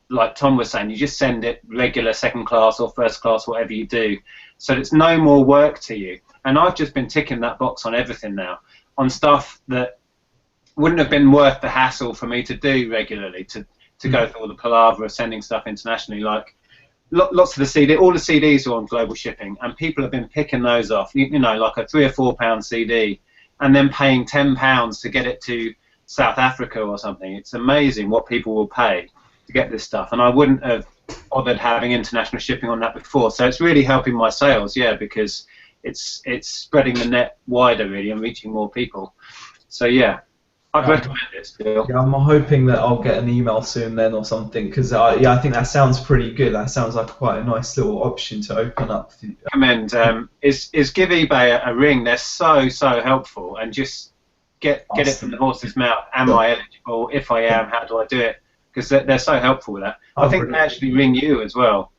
like Tom was saying, you just send it regular second class or first class, whatever you do. So it's no more work to you. And I've just been ticking that box on everything now, on stuff that wouldn't have been worth the hassle for me to do regularly, to go through all the palaver of sending stuff internationally. Like lots of all the CDs are on global shipping, and people have been picking those off. You know, like a £3 or £4 CD, and then paying £10 to get it to South Africa or something. It's amazing what people will pay to get this stuff, and I wouldn't have bothered having international shipping on that before. So it's really helping my sales, yeah, because it's spreading the net wider really and reaching more people. So yeah, I'd recommend it still. Yeah, I'm hoping that I'll get an email soon then or something, because yeah, I think that sounds pretty good. That sounds like quite a nice little option to open up. Recommend is give eBay a ring. They're so helpful, and just get it from the horse's mouth. Am I eligible? If I am, how do I do it? Because they're so helpful with that. I think they actually ring you as well.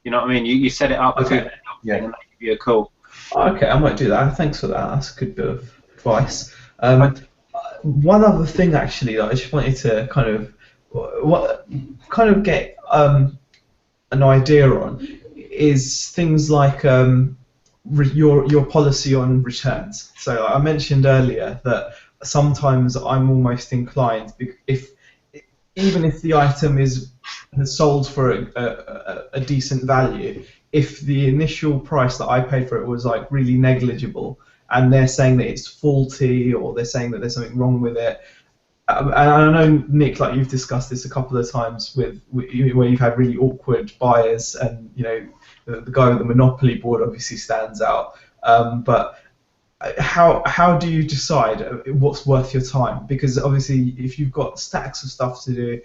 You know what I mean? You set it up, Okay. and they give you a call. Okay, I might do that. Thanks for that. That's a good bit of advice. One other thing actually that I just wanted to get an idea on is things like your policy on returns. So I mentioned earlier that sometimes I'm almost inclined, even if the item has sold for a decent value, if the initial price that I paid for it was like really negligible, and they're saying that it's faulty, or they're saying that there's something wrong with it. And I know, Nick, like you've discussed this a couple of times where you've had really awkward buyers, and you know the guy with the Monopoly board obviously stands out. But how do you decide what's worth your time? Because obviously, if you've got stacks of stuff to do,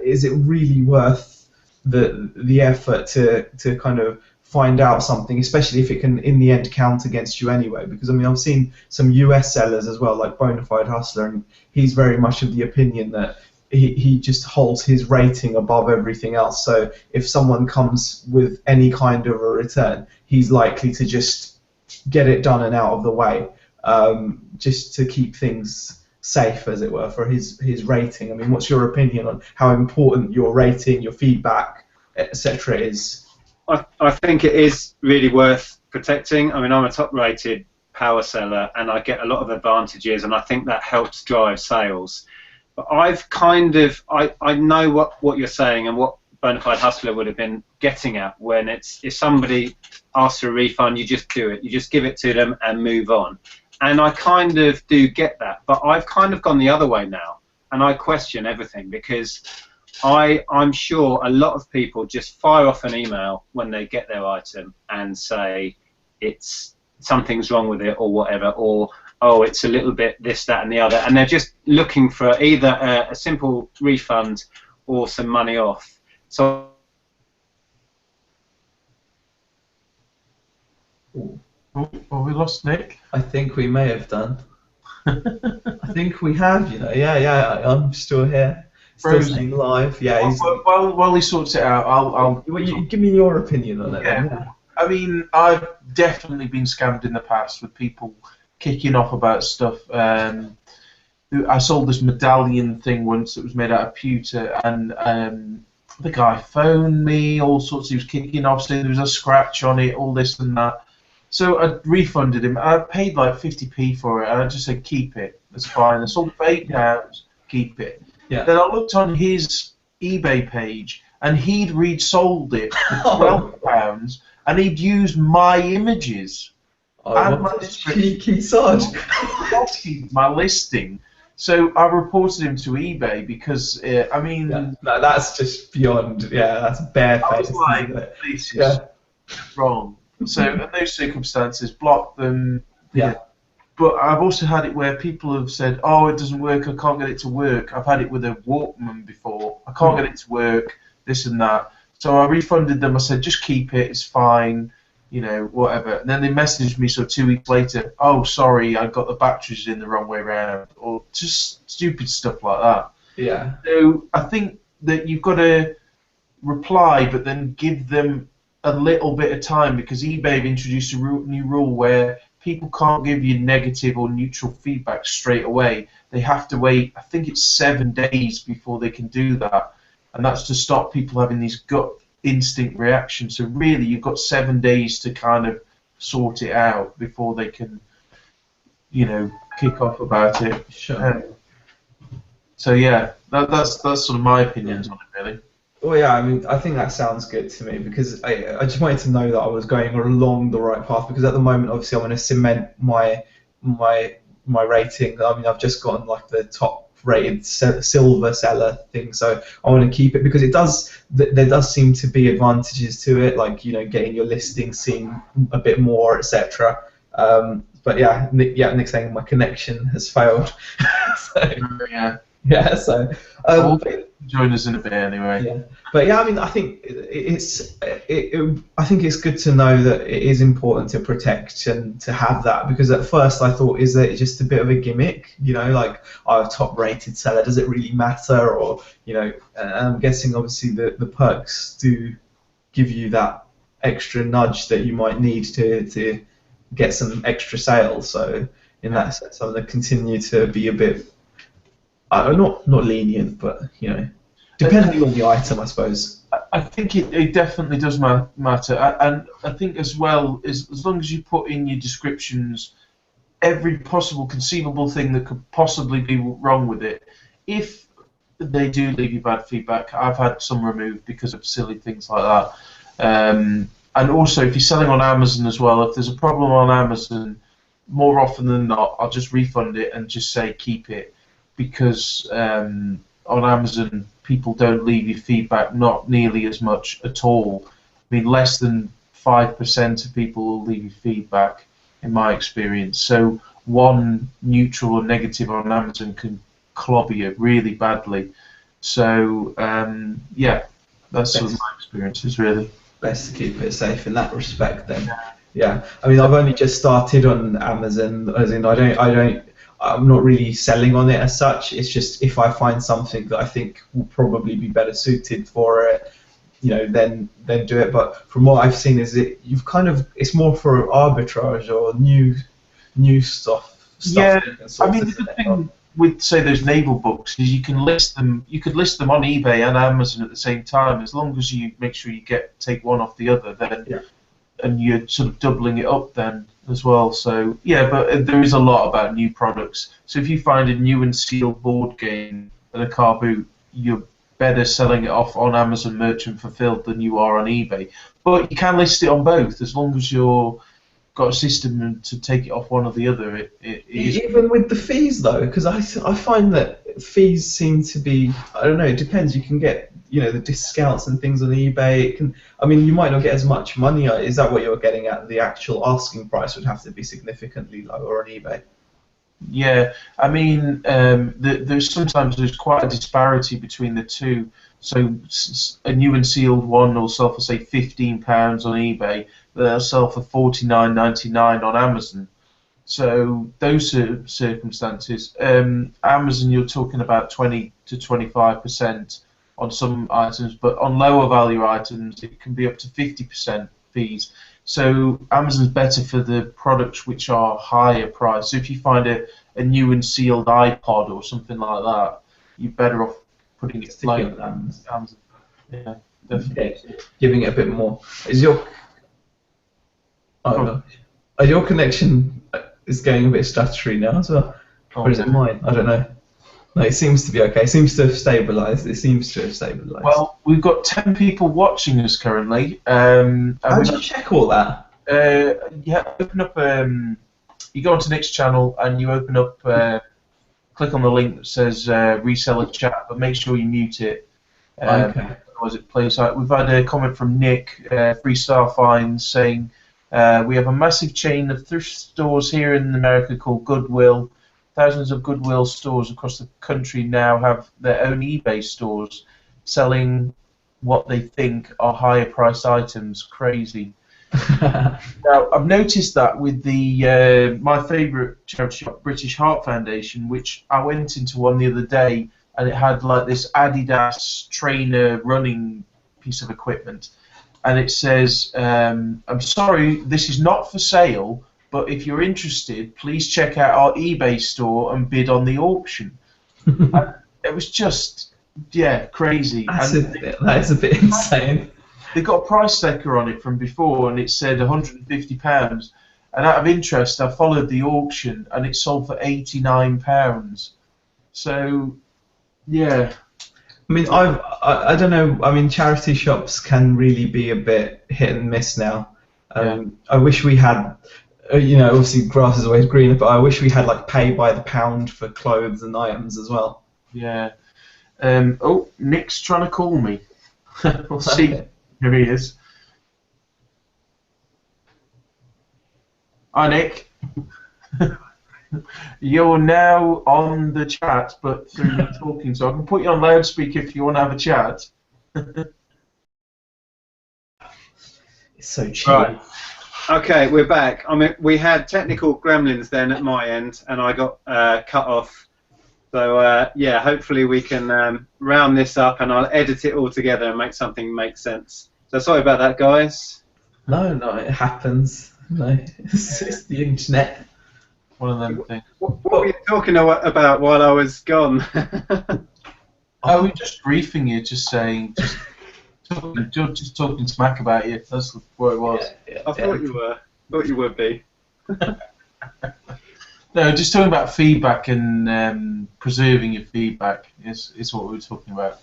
is it really worth the effort to kind of find out something, especially if it can in the end count against you anyway? Because I mean, I've seen some US sellers as well, like Bonafide Hustler, and he's very much of the opinion that he just holds his rating above everything else. So if someone comes with any kind of a return, he's likely to just get it done and out of the way, just to keep things safe, as it were, for his rating. I mean, what's your opinion on how important your rating, your feedback, etc. is? I think it is really worth protecting. I mean, I'm a top-rated power seller, and I get a lot of advantages, and I think that helps drive sales. But I've I know what you're saying and what Bonafide Hustler would have been getting at when if somebody asks for a refund, you just do it. You just give it to them and move on. And I kind of do get that, but I've kind of gone the other way now, and I question everything, because I'm sure a lot of people just fire off an email when they get their item and say something's wrong with it or whatever, or oh, it's a little bit this, that, and the other, and they're just looking for either a simple refund or some money off. So. Oh, we lost Nick. I think we may have done. I think we have, you know. Yeah, I'm still here. Still staying live. Yeah. While he sorts it out, I'll give me your opinion on it. Yeah. Then, yeah. I mean, I've definitely been scammed in the past with people kicking off about stuff. I sold this medallion thing once that was made out of pewter, and the guy phoned me, all sorts. He was kicking off, saying there was a scratch on it, all this and that. So I refunded him. I paid like 50p for it, and I just said, keep it. That's fine. I sold it for £8. Keep it. Yeah. Then I looked on his eBay page, and he'd resold it for £12, and he'd used my images. Oh, and my what a description. cheeky sod. My listing. So I reported him to eBay because I mean, Yeah, no, that's just beyond. Yeah, that's I was barefaced, like, isn't it? this is Yeah, wrong. So in those circumstances, block them. yeah, But I've also had it where people have said, "Oh, it doesn't work. I can't get it to work." I've had it with a Walkman before. I can't get it to work. This and that. So I refunded them. I said, "Just keep it. It's fine. You know, whatever." And then they messaged me sort of 2 weeks later. "Oh, sorry, I got the batteries in the wrong way round," or just stupid stuff like that. yeah, So I think that you've got to reply, but then give them a little bit of time because eBay have introduced a new rule where people can't give you negative or neutral feedback straight away. They have to wait, I think it's 7 days before they can do that, and that's to stop people having these gut instinct reactions. So really, you've got 7 days to kind of sort it out before they can, you know, kick off about it. sure. So yeah, that's sort of my opinions on it, really. Well, yeah, I mean, I think that sounds good to me because I just wanted to know that I was going along the right path because at the moment, obviously, I want to cement my my rating. I mean, I've just gotten like the top rated silver seller thing, so I want to keep it because it does. There does seem to be advantages to it, like getting your listing seen a bit more, etc. But yeah, Nick's saying my connection has failed. So, Yeah. yeah, so. Join us in a bit anyway. Yeah, but yeah, I mean, I think I think it's good to know that it is important to protect and to have that because at first I thought, is that just a bit of a gimmick? Like a top-rated seller, does it really matter? Or and I'm guessing obviously the perks do give you that extra nudge that you might need to get some extra sales. So in that sense, I'm going to continue to be a bit. Not lenient, but depending on the item, I suppose. I think it definitely does matter, and I think as well as long as you put in your descriptions every possible conceivable thing that could possibly be wrong with it. If they do leave you bad feedback, I've had some removed because of silly things like that. And also, if you're selling on Amazon as well, if there's a problem on Amazon, more often than not, I'll just refund it and just say keep it. Because on Amazon, people don't leave you feedback, not nearly as much at all. I mean, less than 5% of people will leave you feedback, in my experience. So one neutral or negative on Amazon can clobber you really badly. So yeah, that's sort of my experiences, really. Best to keep it safe in that respect, then. Yeah, I mean, I've only just started on Amazon, as in I'm not really selling on it as such. It's just if I find something that I think will probably be better suited for it, then do it. But from what I've seen, it's more for arbitrage or new stuff. Yeah, I mean the thing with say those naval books is you can list them. You could list them on eBay and Amazon at the same time, as long as you make sure you take one off the other. Then. Yeah. And you're sort of doubling it up then as well. So yeah, but there is a lot about new products. So if you find a new and sealed board game and a car boot, you're better selling it off on Amazon Merchant Fulfilled than you are on eBay. But you can list it on both as long as you're got a system to take it off one or the other. It is. Even with the fees though, because I find that fees seem to be, I don't know, it depends. You can get the discounts and things on eBay. I mean, you might not get as much money. Is that what you're getting at? The actual asking price would have to be significantly lower on eBay. Yeah, I mean, there's quite a disparity between the two. So a new and sealed one will sell for say £15 on eBay, but they'll sell for $49.99 on Amazon. So those circumstances, Amazon you're talking about 20 to 25% on some items, but on lower value items it can be up to 50% fees. So Amazon's better for the products which are higher priced. So if you find a new and sealed iPod or something like that, you're better off putting it like Amazon. Yeah, definitely. Giving it a bit more. Is your your connection is going a bit stuttery now as well? Or is it mine? I don't know. No, it seems to be okay. It seems to have stabilised. Well, we've got 10 people watching us currently. How did you check all that? Yeah, open up. You go onto Nick's channel and you open up. Click on the link that says reseller chat, but make sure you mute it. Okay. Otherwise it plays out. We've had a comment from Nick, 3-star finds, saying we have a massive chain of thrift stores here in America called Goodwill. Thousands of Goodwill stores across the country now have their own eBay stores selling what they think are higher priced items. Crazy. Now, I've noticed that with the my favourite charity shop, British Heart Foundation, which I went into one the other day, and it had like this Adidas trainer running piece of equipment, and it says, "I'm sorry, this is not for sale, but if you're interested, please check out our eBay store and bid on the auction." And it was just, yeah, crazy. That is a bit insane. They got a price sticker on it from before, and it said £150. And out of interest, I followed the auction, and it sold for £89. So, yeah. I mean, I don't know. I mean, charity shops can really be a bit hit and miss now. I wish we had, obviously grass is always greener, but I wish we had like pay by the pound for clothes and items as well. Yeah. Oh, Nick's trying to call me. We'll see. Here he is. Hi, Nick. You're now on the chat, but through me talking, so I can put you on loudspeaker if you want to have a chat. It's so cheap. Right. Okay, we're back. I mean, we had technical gremlins then at my end, and I got cut off. So yeah, hopefully we can round this up, and I'll edit it all together and make something make sense. So sorry about that, guys. No, it happens. No, it's the internet. One of them things. What were you talking about while I was gone? Oh, we're just briefing you, just saying, just talking smack about you. That's what it was. I thought you were. Thought you would be. No, just talking about feedback and preserving your feedback is what we were talking about.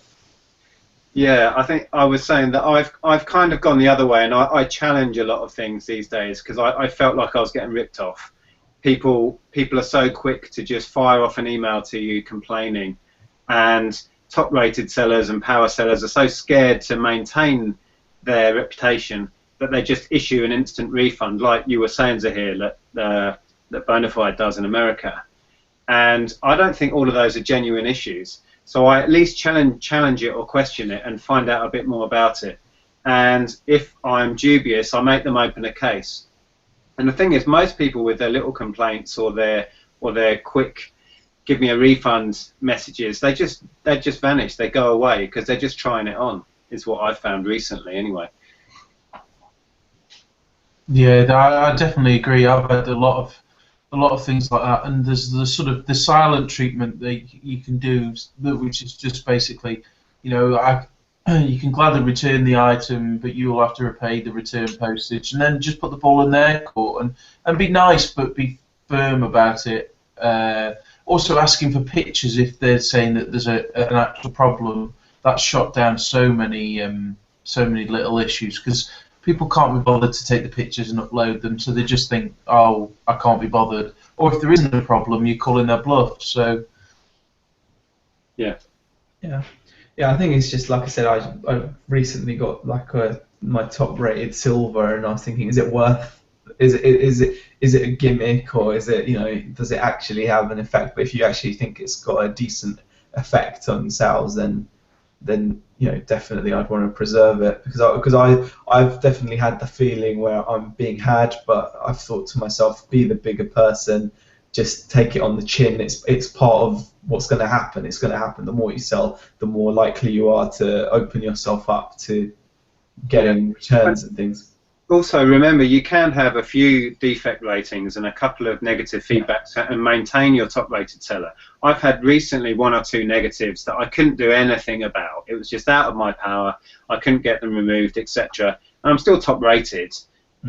Yeah, I think I was saying that I've kind of gone the other way, and I challenge a lot of things these days because I felt like I was getting ripped off. People are so quick to just fire off an email to you complaining, and top-rated sellers and power sellers are so scared to maintain their reputation that they just issue an instant refund, like you were saying, Zaheer, that Bonafide does in America. And I don't think all of those are genuine issues. So I at least challenge it or question it and find out a bit more about it. And if I'm dubious, I make them open a case. And the thing is, most people with their little complaints or their quick give me a refund messages, they just vanish. They go away because they're just trying it on. Is what I've found recently, anyway. Yeah, I definitely agree. I've had a lot of things like that, and there's the sort of the silent treatment that you can do, which is just basically, you can gladly return the item, but you'll have to repay the return postage, and then just put the ball in their court and be nice, but be firm about it. Also asking for pictures if they're saying that there's an actual problem. That's shot down so many little issues because people can't be bothered to take the pictures and upload them, so they just think, oh, I can't be bothered. Or if there isn't a problem, you're calling their bluff. So, yeah. I think it's just like I said. I recently got like my top-rated silver, and I was thinking, is it worth? Is it a gimmick, or is it does it actually have an effect? But if you actually think it's got a decent effect on sales, then definitely I'd want to preserve it because I've definitely had the feeling where I'm being had, but I've thought to myself, be the bigger person, just take it on the chin. It's part of what's going to happen. It's going to happen. The more you sell, the more likely you are to open yourself up to getting returns and things. Also, remember, you can have a few defect ratings and a couple of negative feedbacks and maintain your top-rated seller. I've had recently 1 or 2 negatives that I couldn't do anything about. It was just out of my power. I couldn't get them removed, etc. And I'm still top-rated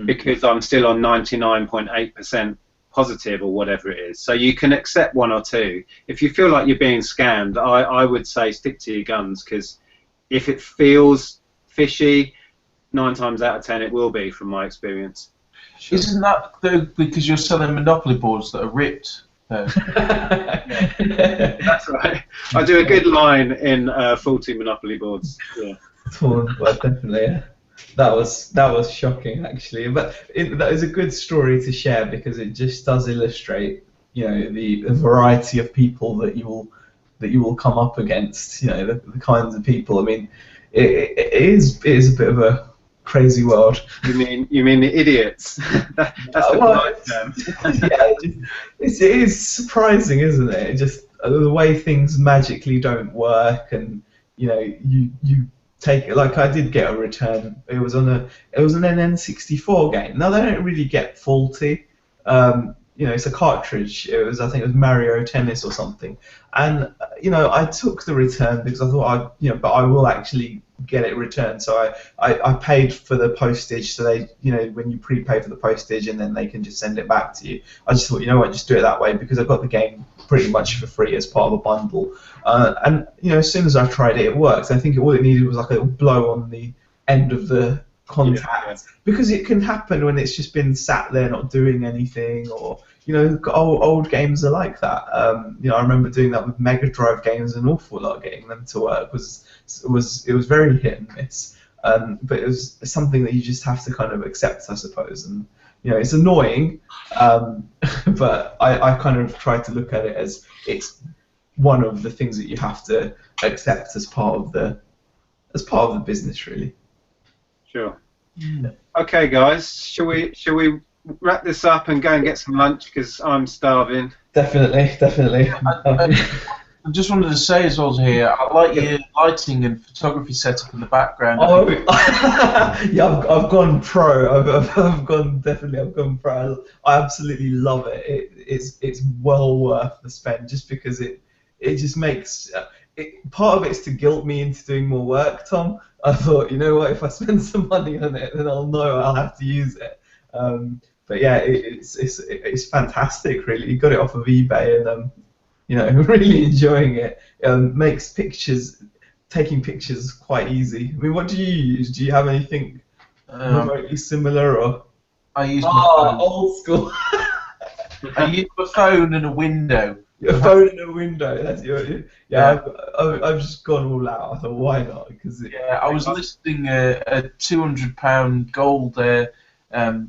because I'm still on 99.8% positive or whatever it is. So you can accept 1 or 2. If you feel like you're being scammed, I would say stick to your guns, because if it feels fishy, 9 times out of 10 it will be, from my experience. Sure. Isn't that though because you're selling Monopoly boards that are ripped? Though? That's right. I do a good line in faulty Monopoly boards. Yeah. Torn, well, definitely. Yeah. That was shocking, actually. But that is a good story to share because it just does illustrate, the variety of people that you will come up against. The kinds of people. I mean, it is a bit of a crazy world. You mean the idiots? That's the polite term. Yeah, it is surprising, isn't it? Just the way things magically don't work, and you take it. Like, I did get a return. It was an N64 game. Now they don't really get faulty. It's a cartridge. I think it was Mario Tennis or something. And I took the return because I thought but I will actually get it returned. So I paid for the postage. So they, when you prepay for the postage, and then they can just send it back to you. I just thought, just do it that way because I got the game pretty much for free as part of a bundle. And as soon as I tried it, it works. I think all it needed was like a little blow on the end of the contact, because it can happen when it's just been sat there not doing anything, or old games are like that. I remember doing that with Mega Drive games, an awful lot, getting them to work it was very hit and miss. But it was something that you just have to kind of accept, I suppose. And it's annoying, but I kind of try to look at it as it's one of the things that you have to accept as part of the business, really. Sure. Okay, guys, shall we wrap this up and go and get some lunch because I'm starving? Definitely. I just wanted to say as well here, I like your lighting and photography setup in the background. Oh, yeah, I've gone pro. I've gone pro. I absolutely love it. It's well worth the spend, just because it just makes part of it's to guilt me into doing more work, Tom. I thought, what, if I spend some money on it, then I'll know I'll have to use it. But yeah, it's fantastic, really. You got it off of eBay, and really enjoying it. Makes taking pictures quite easy. I mean, what do you use? Do you have anything remotely similar, or? I use my phone. Old school. I use my phone and a window. Your phone and a window. That's yeah. I've just gone all out. I thought, why not? Because I was listing a £200 gold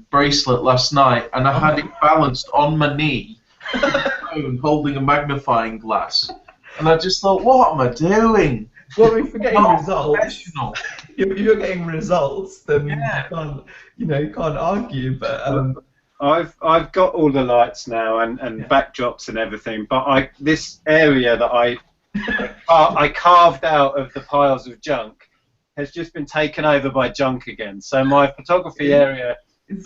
bracelet last night, and I had it balanced on my knee, phone holding a magnifying glass, and I just thought, what am I doing? Well, if you're getting results, if you're getting results, then you can't argue. But I've got all the lights now and backdrops and everything, but this area that I carved out of the piles of junk has just been taken over by junk again. So my photography area is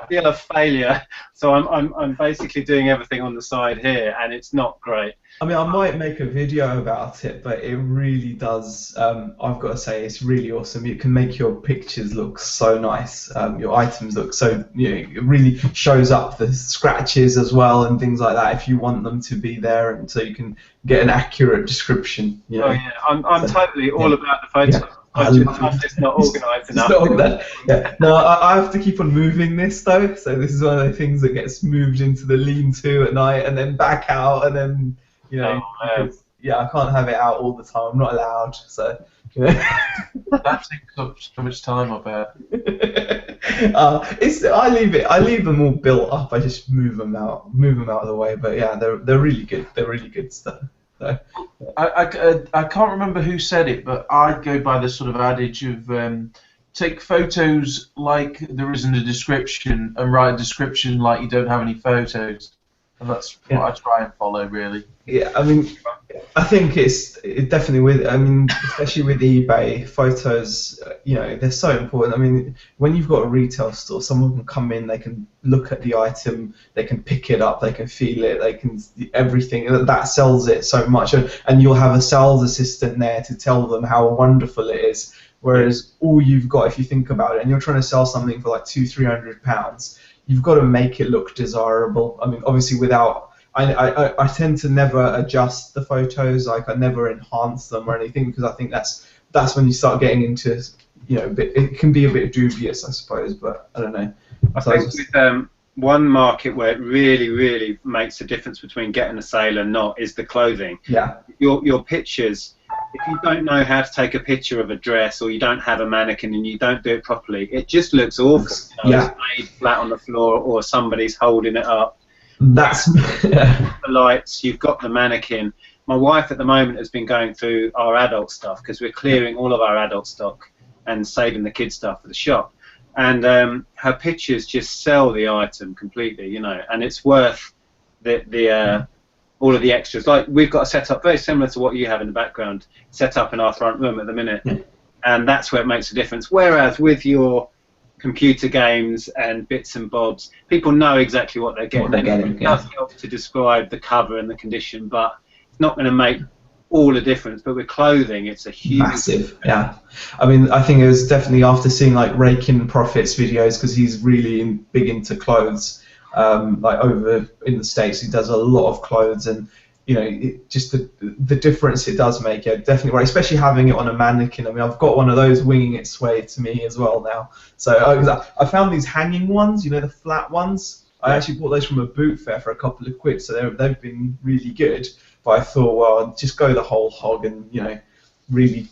still a failure. So I'm basically doing everything on the side here, and it's not great. I mean, I might make a video about it, but it really does. I've got to say, it's really awesome. You can make your pictures look so nice. Your items look so. It really shows up the scratches as well and things like that if you want them to be there, and so you can get an accurate description. Oh yeah, I'm totally all about the photo. Yeah. I'm just not organised enough. Yeah. No, I have to keep on moving this though. So this is one of the things that gets moved into the lean-to at night and then back out, and then because, I can't have it out all the time. I'm not allowed. So that takes up so much time, I bet. I leave them all built up. I just move them out of the way. But yeah, they're really good. They're really good stuff. So, I can't remember who said it, but I go by the sort of adage of take photos like there isn't a description, and write a description like you don't have any photos. And that's what I try and follow, really. Yeah, I mean, I think it's definitely especially with eBay, photos, they're so important. I mean, when you've got a retail store, someone can come in, they can look at the item, they can pick it up, they can feel it, they can everything. That sells it so much, and you'll have a sales assistant there to tell them how wonderful it is. Whereas all you've got, if you think about it, and you're trying to sell something for like £200-300, you've got to make it look desirable. I mean, obviously, I tend to never adjust the photos. Like, I never enhance them or anything, because I think that's when you start getting into, it can be a bit dubious, I suppose. But I don't know. I So think with one market where it really, really makes a difference between getting a sale and not is the clothing. yeah, Your pictures, if you don't know how to take a picture of a dress, or you don't have a mannequin and you don't do it properly, it just looks awful. You know, yeah. it's laid flat on the floor, or somebody's holding it up. That's The lights, you've got the mannequin. My wife at the moment has been going through our adult stuff because we're clearing all of our adult stock and saving the kids stuff for the shop. And her pictures just sell the item completely, you know, and it's worth the all of the extras. Like, we've got a setup very similar to what you have in the background, set up in our front room at the minute, and that's where it makes a difference. Whereas with your computer games and bits and bobs, people know exactly what they're getting. It does help to describe the cover and the condition, but it's not going to make all the difference. But with clothing, it's a huge massive. Yeah, I mean, I think it was definitely after seeing like Raking Profits videos, because he's really big into clothes. Like over in the States, he does a lot of clothes, and you know, just the difference it does make. Yeah, definitely right. Especially having it on a mannequin. I mean, I've got one of those winging its way to me as well now. So I found these hanging ones, you know, the flat ones. I actually bought those from a boot fair for a couple of quid, so they've been really good. But I thought, well, I'll just go the whole hog and, you know, really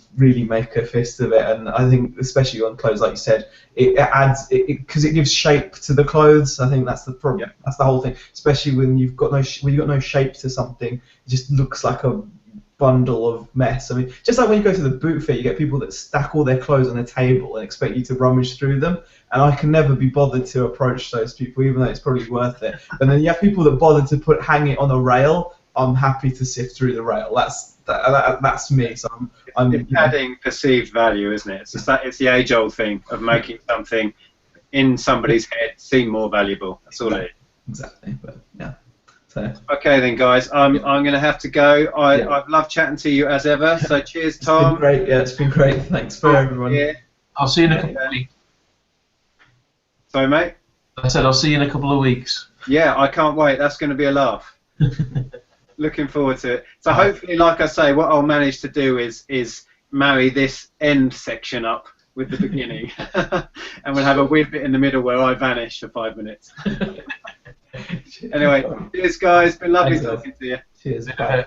make a fist of it. And I think, especially on clothes, like you said, it adds, because it gives shape to the clothes. I think that's the problem. Yeah. That's the whole thing. Especially when you've got no shape to something, it just looks like a bundle of mess. I mean, just like when you go to the boot fair, you get people that stack all their clothes on a table and expect you to rummage through them. And I can never be bothered to approach those people, even though it's probably worth it. And then you have people that bother to hang it on a rail. I'm happy to sift through the rail. That's me. So I'm adding perceived value, isn't it? It's just it's the age-old thing of making something in somebody's head seem more valuable. That's all it is. Exactly. But yeah. So. Okay then, guys. I'm going to have to go. I've loved chatting to you as ever. So cheers, Tom. It's been great. Yeah, it's been great. Thanks for everyone. Yeah. I'll see you in a couple of weeks. Sorry, mate. I said I'll see you in a couple of weeks. Yeah, I can't wait. That's going to be a laugh. Looking forward to it. So hopefully, like I say, what I'll manage to do is marry this end section up with the beginning, and we'll have a weird bit in the middle where I vanish for 5 minutes. Anyway, cheers, guys. Been lovely talking to you. Cheers. Bye.